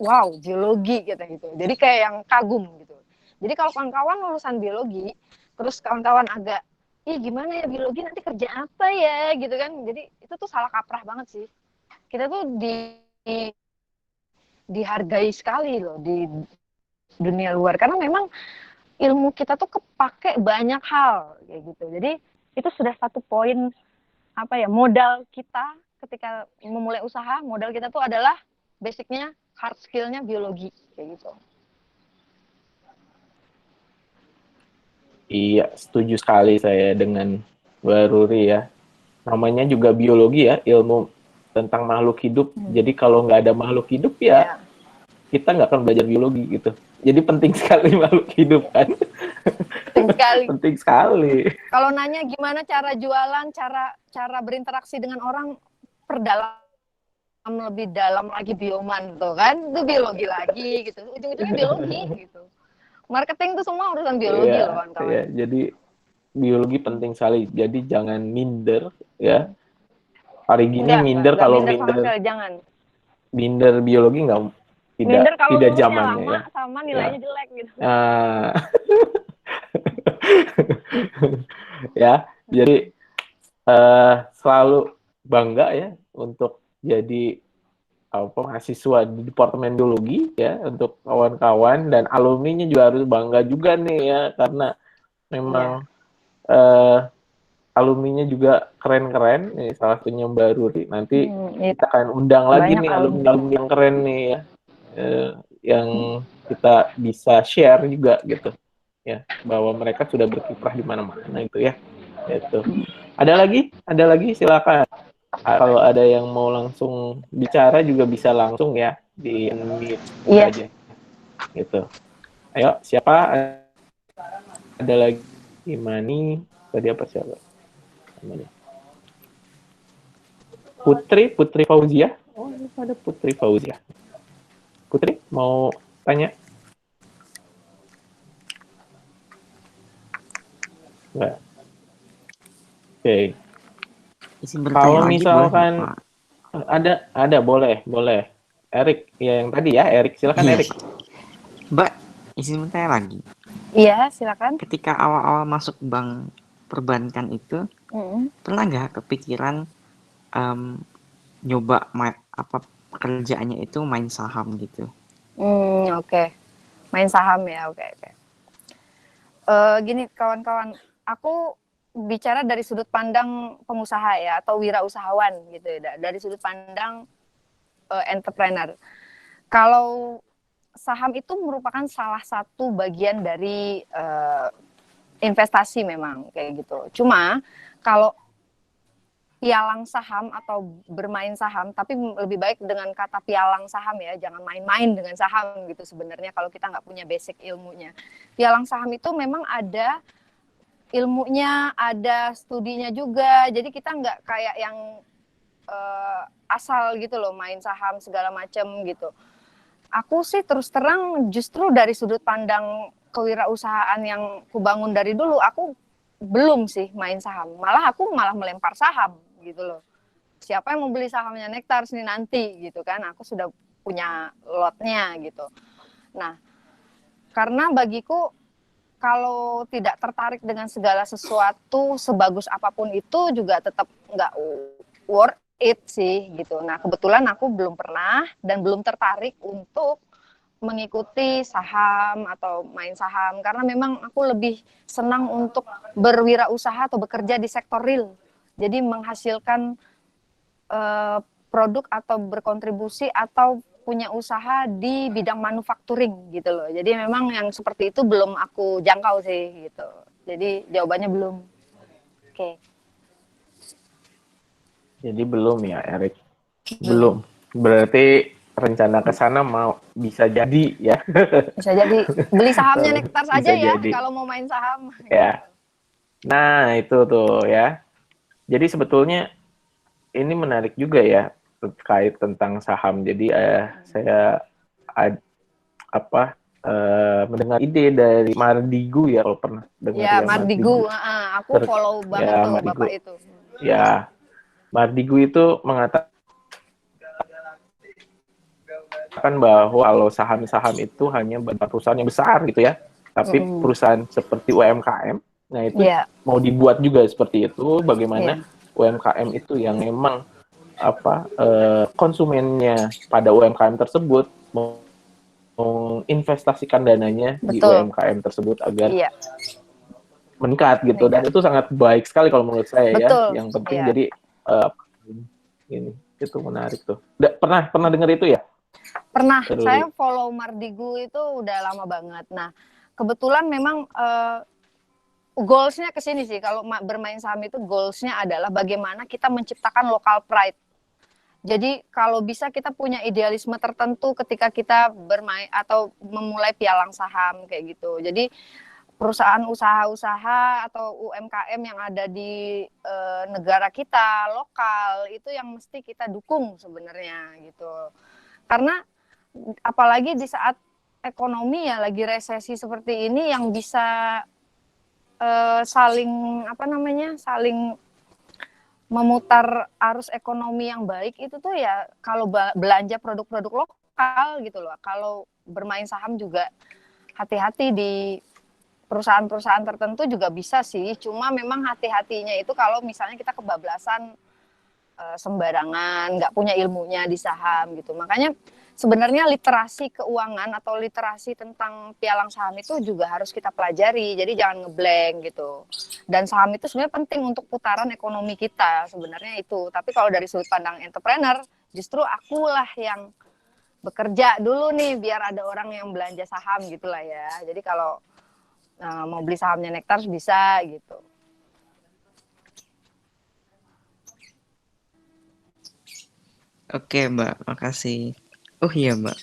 wow, biologi gitu. Jadi kayak yang kagum gitu. Jadi kalau kawan-kawan lulusan biologi, terus kawan-kawan agak, ih gimana ya biologi nanti kerja apa ya gitu kan. Jadi itu tuh salah kaprah banget sih. Kita tuh dihargai sekali loh di dunia luar. Karena memang ilmu kita tuh kepake banyak hal kayak gitu. Jadi itu sudah satu poin apa ya, modal kita ketika memulai usaha, modal kita tuh adalah basicnya hard skill-nya biologi kayak gitu. Iya, setuju sekali saya dengan Mbak Ruri ya. Namanya juga biologi ya, ilmu tentang makhluk hidup. Jadi kalau nggak ada makhluk hidup ya, kita nggak akan belajar biologi gitu. Jadi penting sekali makhluk hidup kan. Penting sekali. Penting sekali. Kalau nanya gimana cara jualan, cara berinteraksi dengan orang, perdalam lebih dalam lagi bioman tuh kan, itu biologi lagi gitu. Ujung-ujungnya biologi gitu. Marketing itu semua urusan biologi loh kawan-kawan. Iya, jadi biologi penting sekali. Jadi jangan minder ya. Hari gini minder kalau minder jangan. Minder biologi Minder kalau tidak lulusnya zamannya lama ya. sama nilainya jelek gitu. Ya, jadi selalu bangga ya untuk jadi mahasiswa di Departemen Biologi ya, untuk kawan-kawan dan alumninya juga harus bangga juga nih ya, karena memang alumninya juga keren-keren nih, salah satunya Mbak Ruri. Nanti kita akan undang lagi nih alumni yang keren nih ya, yang kita bisa share juga gitu ya, bahwa mereka sudah berkiprah di mana-mana itu ya. Itu. Ada lagi silakan. Kalau ada yang mau langsung bicara juga bisa langsung ya di unmute aja. Gitu. Ayo, siapa? Ada lagi Imani, tadi apa siapa? Namanya. Putri Fauzia. Oh, ada Putri Fauzia. Putri mau tanya? Enggak. Oke. Kalau misalkan ada boleh. Erik, ya yang tadi ya, Erik, silakan Erik. Mbak, izin bertanya lagi. Iya, silakan. Ketika awal-awal masuk bank perbankan itu, pernah nggak kepikiran nyoba pekerjaannya itu main saham gitu? Oke. Main saham ya, oke. Gini kawan-kawan, aku bicara dari sudut pandang pengusaha ya, atau wirausahawan gitu ya, dari sudut pandang entrepreneur. Kalau saham itu merupakan salah satu bagian dari investasi memang kayak gitu. Cuma kalau pialang saham atau bermain saham, tapi lebih baik dengan kata pialang saham ya, jangan main-main dengan saham gitu sebenarnya kalau kita nggak punya basic ilmunya. Pialang saham itu memang ada ilmunya, ada studinya juga, jadi kita nggak kayak yang asal gitu loh main saham segala macam gitu. Aku sih terus terang justru dari sudut pandang kewirausahaan yang kubangun dari dulu, aku belum sih main saham, aku malah melempar saham gitu loh. Siapa yang mau beli sahamnya Nektar nih nanti gitu kan, aku sudah punya lotnya gitu. Nah, karena bagiku kalau tidak tertarik dengan segala sesuatu sebagus apapun itu juga tetap nggak worth it sih gitu. Nah, kebetulan aku belum pernah dan belum tertarik untuk mengikuti saham atau main saham karena memang aku lebih senang untuk berwirausaha atau bekerja di sektor real. Jadi menghasilkan produk atau berkontribusi atau punya usaha di bidang manufacturing gitu loh. Jadi memang yang seperti itu belum aku jangkau sih gitu. Jadi jawabannya belum. Oke. Jadi belum ya, Erik. Belum. Berarti rencana ke sana bisa jadi ya. Bisa jadi beli sahamnya Nektar saja ya jadi. Kalau mau main saham. Ya. Nah, itu tuh ya. Jadi sebetulnya ini menarik juga ya terkait tentang saham. Jadi saya mendengar ide dari Mardigu ya, kalau pernah dengar Ya, ya Mardigu, aku follow banget ya tuh Mardigu. Bapak itu. Ya, Mardigu itu mengatakan bahwa kalau saham-saham itu hanya perusahaan yang besar gitu ya. Tapi perusahaan seperti UMKM, nah itu mau dibuat juga seperti itu. Bagaimana UMKM itu yang memang konsumennya pada UMKM tersebut menginvestasikan dananya di UMKM tersebut agar meningkat gitu. Dan itu sangat baik sekali kalau menurut saya ya. Yang penting jadi ini itu menarik tuh. Pernah dengar itu ya? Pernah. Saya follow Mardigu itu udah lama banget. Nah, kebetulan memang goals-nya ke sini sih. Kalau bermain saham itu goals-nya adalah bagaimana kita menciptakan local pride. Jadi kalau bisa kita punya idealisme tertentu ketika kita bermain atau memulai pialang saham kayak gitu. Jadi perusahaan usaha-usaha atau UMKM yang ada di negara kita lokal itu yang mesti kita dukung sebenarnya gitu. Karena apalagi di saat ekonomi ya lagi resesi seperti ini yang bisa saling memutar arus ekonomi yang baik itu tuh ya kalau belanja produk-produk lokal gitu loh. Kalau bermain saham juga hati-hati di perusahaan-perusahaan tertentu juga bisa sih. Cuma memang hati-hatinya itu kalau misalnya kita kebablasan sembarangan, nggak punya ilmunya di saham gitu. Makanya sebenarnya literasi keuangan atau literasi tentang pialang saham itu juga harus kita pelajari. Jadi jangan ngeblank gitu. Dan saham itu sebenarnya penting untuk putaran ekonomi kita sebenarnya itu. Tapi kalau dari sudut pandang entrepreneur, justru akulah yang bekerja dulu nih biar ada orang yang belanja saham gitulah ya. Jadi kalau mau beli sahamnya Nektar bisa gitu. Oke Mbak, makasih. Oh iya Mbak,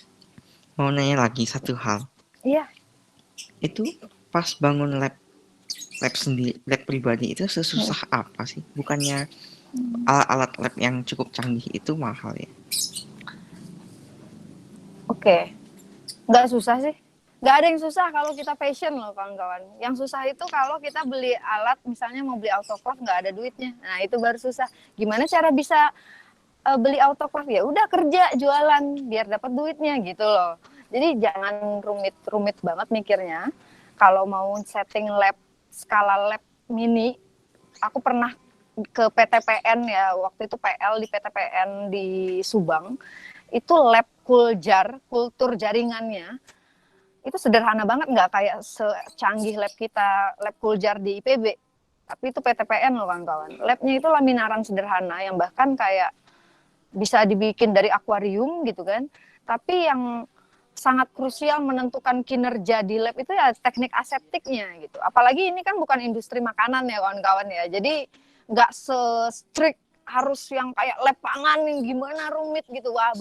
mau nanya lagi satu hal. Iya. Itu pas bangun lab sendiri, lab pribadi itu sesusah apa sih? Bukannya alat-alat lab yang cukup canggih itu mahal ya? Oke. Nggak susah sih. Nggak ada yang susah kalau kita passion loh kawan-kawan. Yang susah itu kalau kita beli alat, misalnya mau beli autoclave nggak ada duitnya. Nah itu baru susah. Gimana cara bisa beli autoclave? Ya udah kerja jualan biar dapat duitnya gitu loh. Jadi jangan rumit-rumit banget mikirnya. Kalau mau setting lab skala lab mini, aku pernah ke PTPN ya, waktu itu PL di PTPN di Subang. Itu lab kultur jaringannya itu sederhana banget, nggak kayak secanggih lab kita, lab kuljar di IPB. Tapi itu PTPN loh kawan-kawan. Labnya itu laminaran sederhana yang bahkan kayak bisa dibikin dari akuarium gitu kan. Tapi yang sangat krusial menentukan kinerja di lab itu ya teknik aseptiknya gitu. Apalagi ini kan bukan industri makanan ya kawan-kawan ya. Jadi nggak se-strict harus yang kayak lab pangan yang gimana rumit gitu. Wah,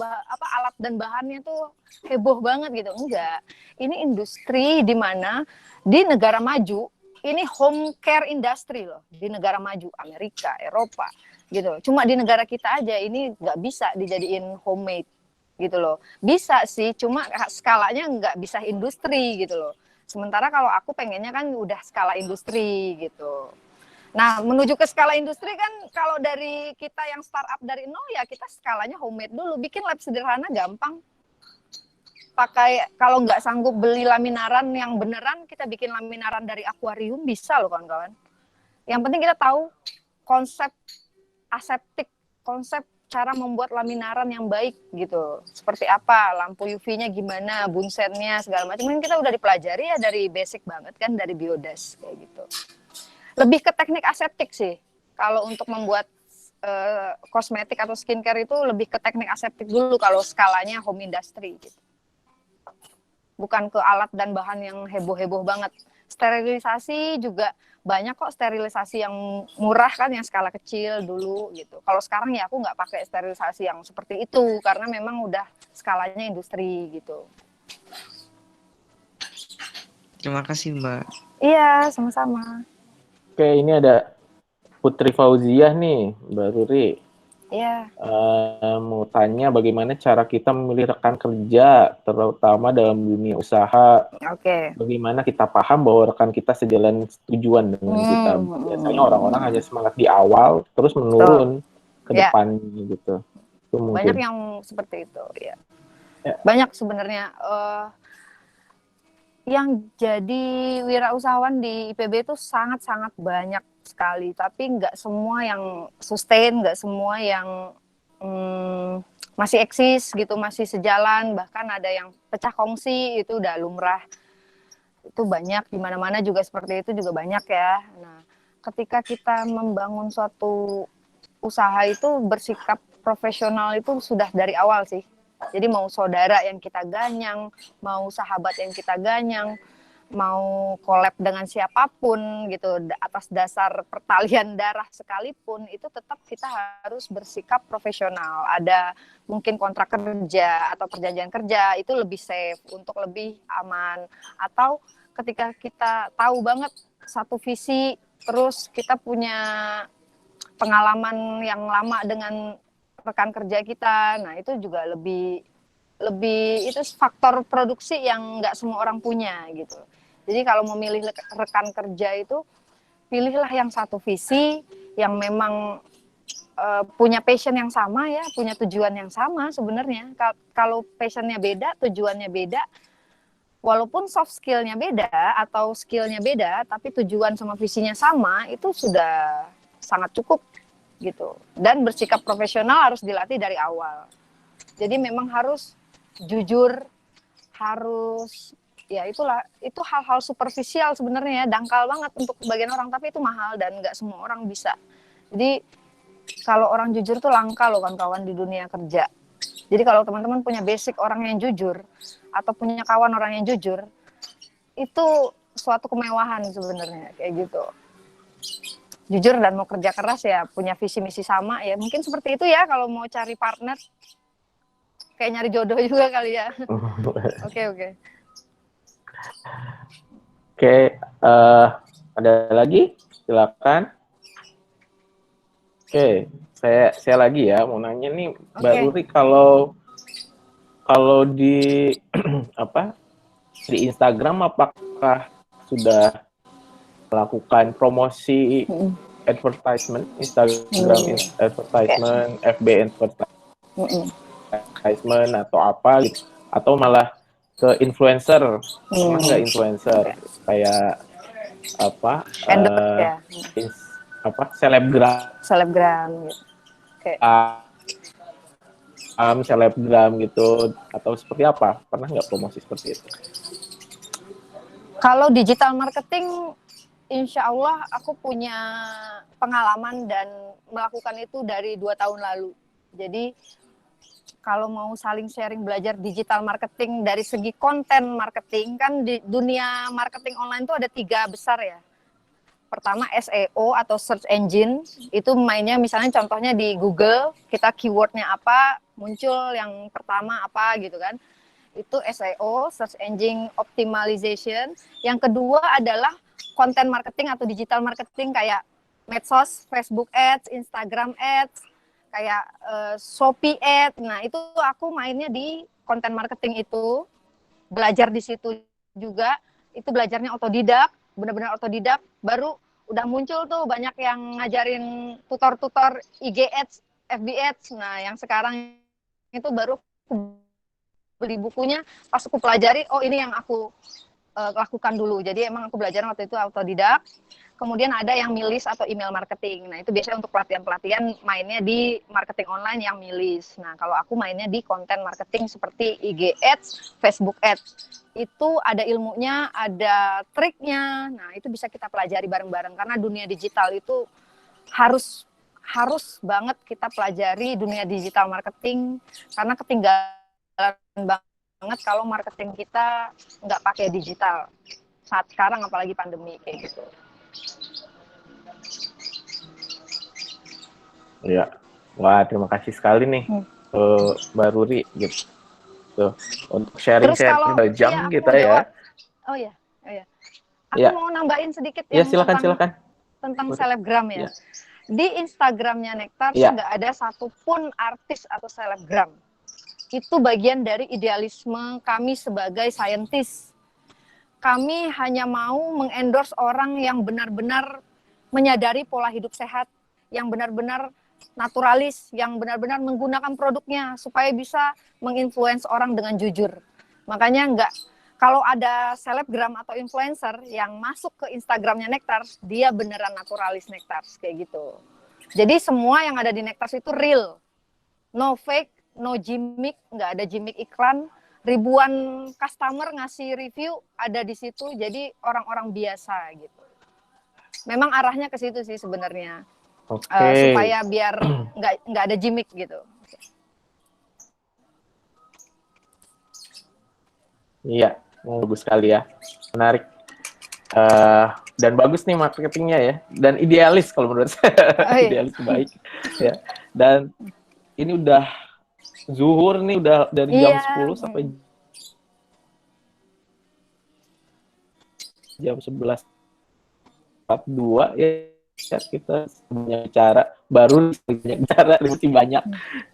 alat dan bahannya tuh heboh banget gitu. Enggak. Ini industri di mana di negara maju ini home care industry loh. Di negara maju Amerika, Eropa gitu. Cuma di negara kita aja ini nggak bisa dijadiin homemade gitu loh. Bisa sih, cuma skalanya nggak bisa industri gitu loh. Sementara kalau aku pengennya kan udah skala industri gitu. Nah, menuju ke skala industri kan kalau dari kita yang startup dari nol ya kita skalanya homemade dulu. Bikin lab sederhana gampang. Pakai kalau nggak sanggup beli laminaran yang beneran, kita bikin laminaran dari akuarium bisa loh kawan-kawan. Yang penting kita tahu konsep aseptik, konsep cara membuat laminaran yang baik gitu. Seperti apa, lampu UV-nya gimana, bunsetnya segala macam. Kan kita udah dipelajari ya dari basic banget kan, dari biodas kayak gitu. Lebih ke teknik aseptik sih. Kalau untuk membuat kosmetik atau skincare itu lebih ke teknik aseptik dulu kalau skalanya home industry gitu. Bukan ke alat dan bahan yang heboh-heboh banget. Sterilisasi juga banyak kok sterilisasi yang murah kan yang skala kecil dulu gitu. Kalau sekarang ya aku nggak pakai sterilisasi yang seperti itu karena memang udah skalanya industri gitu. Terima kasih Mbak. Iya, sama-sama. Oke, ini ada Putri Fauziah nih, Mbak Ruri. Iya. Mau tanya bagaimana cara kita memilih rekan kerja, terutama dalam dunia usaha. Oke. Bagaimana kita paham bahwa rekan kita sejalan tujuan dengan kita. Biasanya orang-orang hanya semangat di awal, terus menurun ke Ya. depannya gitu. Itu Banyak mungkin. yang seperti itu, ya. Ya. Banyak sebenarnya yang jadi wirausahawan di IPB itu sangat-sangat banyak sekali, tapi nggak semua yang sustain, nggak semua yang masih eksis gitu, masih sejalan, bahkan ada yang pecah kongsi, itu udah lumrah. Itu banyak, di mana-mana juga seperti itu juga banyak ya. Nah, ketika kita membangun suatu usaha itu bersikap profesional itu sudah dari awal sih. Jadi mau saudara yang kita ganyang, mau sahabat yang kita ganyang, mau collab dengan siapapun gitu, atas dasar pertalian darah sekalipun, itu tetap kita harus bersikap profesional. Ada mungkin kontrak kerja atau perjanjian kerja, itu lebih safe, untuk lebih aman. Atau ketika kita tahu banget satu visi, terus kita punya pengalaman yang lama dengan rekan kerja kita, nah itu juga lebih itu faktor produksi yang nggak semua orang punya gitu. Jadi kalau memilih rekan kerja itu, pilihlah yang satu visi, yang memang punya passion yang sama ya, punya tujuan yang sama sebenarnya. Kalau passionnya beda, tujuannya beda, walaupun soft skillnya beda atau skillnya beda, tapi tujuan sama visinya sama, itu sudah sangat cukup gitu. Dan bersikap profesional harus dilatih dari awal. Jadi memang harus jujur, harus ya itulah, itu hal-hal superficial sebenarnya, dangkal banget untuk sebagian orang, tapi itu mahal dan nggak semua orang bisa. Jadi kalau orang jujur tuh langka loh kawan-kawan di dunia kerja. Jadi kalau teman-teman punya basic orang yang jujur atau punya kawan orang yang jujur, itu suatu kemewahan sebenarnya kayak gitu. Jujur dan mau kerja keras ya, punya visi misi sama ya, mungkin seperti itu ya kalau mau cari partner, kayak nyari jodoh juga kali ya. Oke. Oke, ada lagi? Silakan. Oke, saya lagi ya mau nanya nih, Mbak Ruri, kalau di di Instagram apakah sudah melakukan promosi advertisement, Instagram advertisement, FB advertisement atau apa gitu, atau malah ke influencer, nggak influencer kayak selebgram gitu. Selebgram gitu, atau seperti apa? Pernah nggak promosi seperti itu? Kalau digital marketing, insya Allah aku punya pengalaman dan melakukan itu dari 2 tahun lalu. Jadi kalau mau saling sharing belajar digital marketing dari segi konten marketing, kan di dunia marketing online itu ada 3 besar ya. Pertama SEO atau search engine, itu mainnya misalnya contohnya di Google, kita keywordnya apa, muncul yang pertama apa gitu kan. Itu SEO, search engine optimization. Yang kedua adalah konten marketing atau digital marketing kayak medsos, Facebook Ads, Instagram Ads, kayak Shopee Ads. Nah itu aku mainnya di konten marketing itu, belajar di situ juga. Itu belajarnya otodidak, benar-benar otodidak. Baru udah muncul tuh banyak yang ngajarin tutor-tutor IG Ads, FB Ads. Nah yang sekarang itu baru beli bukunya, pas aku pelajari, oh ini yang aku lakukan dulu. Jadi emang aku belajar waktu itu autodidak. Kemudian ada yang milis atau email marketing. Nah itu biasanya untuk pelatihan-pelatihan mainnya di marketing online yang milis. Nah kalau aku mainnya di konten marketing seperti IG Ads, Facebook Ads. Itu ada ilmunya, ada triknya. Nah itu bisa kita pelajari bareng-bareng, karena dunia digital itu harus banget kita pelajari dunia digital marketing, karena ketinggalan banget kalau marketing kita nggak pakai digital saat sekarang, apalagi pandemi kayak gitu. Ya, wah terima kasih sekali nih Mbak Ruri gitu untuk sharing 2 jam kita ya. Oh ya, aku mau nambahin sedikit ya yang silakan. tentang Betul. selebgram ya. Ya. Di Instagramnya Nectar Ya. nggak ada satupun artis atau selebgram. Itu bagian dari idealisme kami sebagai saintis. Kami hanya mau mengendorse orang yang benar-benar menyadari pola hidup sehat, yang benar-benar naturalis, yang benar-benar menggunakan produknya supaya bisa menginfluence orang dengan jujur. Makanya kalau ada selebgram atau influencer yang masuk ke Instagramnya Nectar, dia beneran naturalis Nectar kayak gitu. Jadi semua yang ada di Nectar itu real, no fake, no gimmick, nggak ada gimmick iklan. Ribuan customer ngasih review ada di situ, jadi orang-orang biasa gitu. Memang arahnya ke situ sih sebenarnya. Supaya biar nggak ada gimmick gitu. Iya, bagus sekali ya, menarik. Dan bagus nih marketingnya ya, dan idealis kalau menurut saya. Idealis baik ya. Dan ini udah zuhur nih, udah dari jam 10 sampai jam 11.42 ya, kita banyak bicara, baru banyak bicara, banyak.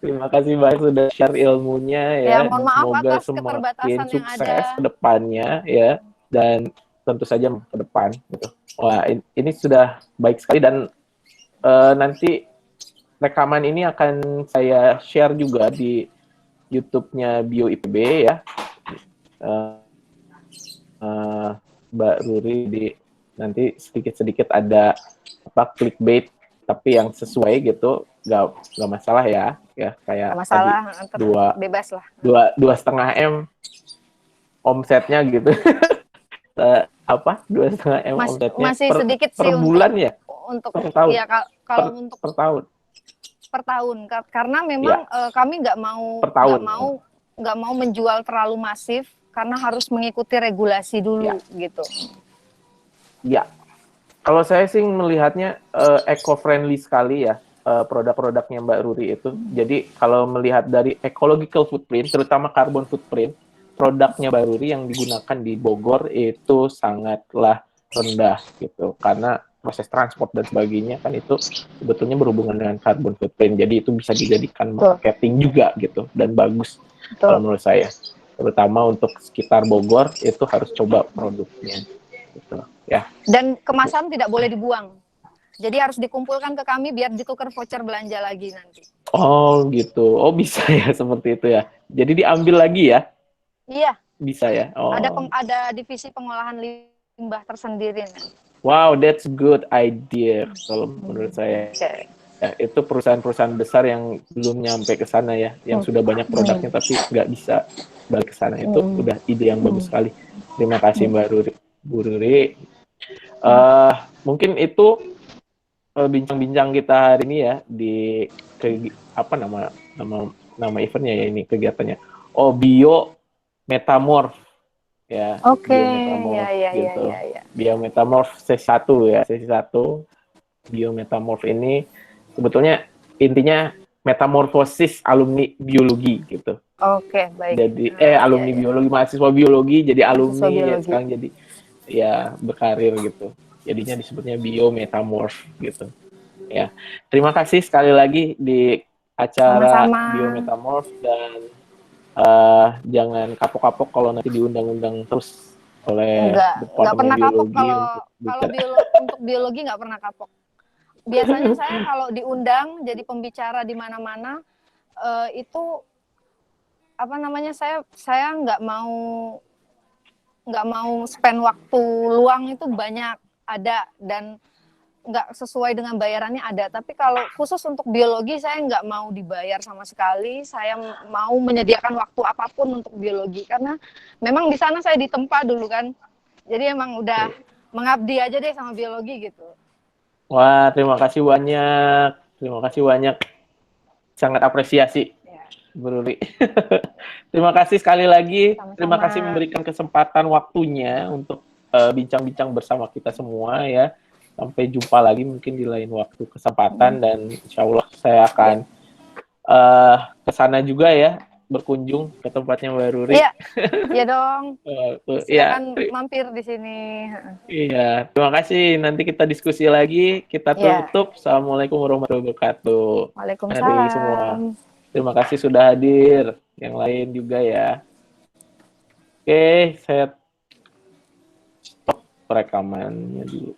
Terima kasih banyak sudah share ilmunya ya. Mohon maaf semoga atas semakin keterbatasan sukses yang ada ke depannya ya, dan tentu saja ke depan gitu. Wah, ini sudah baik sekali, dan nanti rekaman ini akan saya share juga di YouTube-nya Bio IPB ya. Mbak Ruri, nanti sedikit-sedikit ada clickbait tapi yang sesuai gitu, nggak masalah ya kayak masalah, tadi bebas lah. 2,5 M omsetnya gitu. 2,5 M omsetnya masih sedikit per sih bulan ya, untuk per tahun ya kalau untuk per tahun karena memang kami nggak mau menjual terlalu masif karena harus mengikuti regulasi dulu gitu. Ya, kalau saya sih melihatnya eco-friendly sekali ya produk-produknya Mbak Ruri itu. Jadi kalau melihat dari ecological footprint, terutama carbon footprint, produknya Mbak Ruri yang digunakan di Bogor itu sangatlah rendah gitu. Karena proses transport dan sebagainya kan itu sebetulnya berhubungan dengan carbon footprint. Jadi itu bisa dijadikan marketing juga gitu, dan bagus kalau menurut saya. Terutama untuk sekitar Bogor itu harus coba produknya gitu ya. Dan kemasan tidak boleh dibuang. Jadi harus dikumpulkan ke kami biar ditukar voucher belanja lagi nanti. Oh gitu. Oh bisa ya seperti itu ya. Jadi diambil lagi ya? Iya. Bisa ya. Oh. Ada divisi pengolahan limbah tersendiri. Wow, that's good idea kalau menurut saya. Ya, itu perusahaan-perusahahan besar yang belum nyampe ke sana ya, yang sudah banyak produknya tapi nggak bisa balik ke sana. Itu udah ide yang bagus sekali. Terima kasih Bu Ruri. Mungkin itu bincang-bincang kita hari ini ya di nama eventnya ya, ini kegiatannya. Oh, Bio Metamorph ya. Oke. Gitu. Bio Metamorph sesi 1 ya, sesi 1. Bio Metamorph ini sebetulnya intinya metamorfosis alumni biologi gitu. Oke, baik. Jadi alumni biologi, mahasiswa biologi jadi alumni ya, sekarang jadi ya berkarir gitu. Jadinya disebutnya Bio Metamorph gitu. Ya. Terima kasih sekali lagi di acara Bio Metamorph, dan jangan kapok-kapok kalau nanti diundang-undang terus oleh Departemen Biologi. Kalau untuk biologi nggak pernah kapok. Biasanya saya kalau diundang jadi pembicara di mana-mana itu saya nggak mau spend waktu luang itu banyak ada, dan nggak sesuai dengan bayarannya ada. Tapi kalau khusus untuk biologi saya nggak mau dibayar sama sekali. Saya mau menyediakan waktu apapun untuk biologi karena memang di sana saya ditempa dulu kan. Jadi emang udah mengabdi aja deh sama biologi gitu. Wah, terima kasih banyak. Sangat apresiasi, Bu Ruri. Terima kasih sekali lagi. Sama-sama. Terima kasih memberikan kesempatan waktunya untuk bincang-bincang bersama kita semua ya. Sampai jumpa lagi mungkin di lain waktu kesempatan, dan insya Allah saya akan ke sana juga ya berkunjung ke tempatnya Mbak Ruri. Iya, iya dong. Iya, Silakan mampir di sini. iya. Terima kasih. Nanti kita diskusi lagi. Kita Iya. tutup. Assalamualaikum warahmatullahi wabarakatuh. Mari semua. Waalaikumsalam. Terima kasih sudah hadir. Yang lain juga ya. Oke, saya stop rekamannya dulu.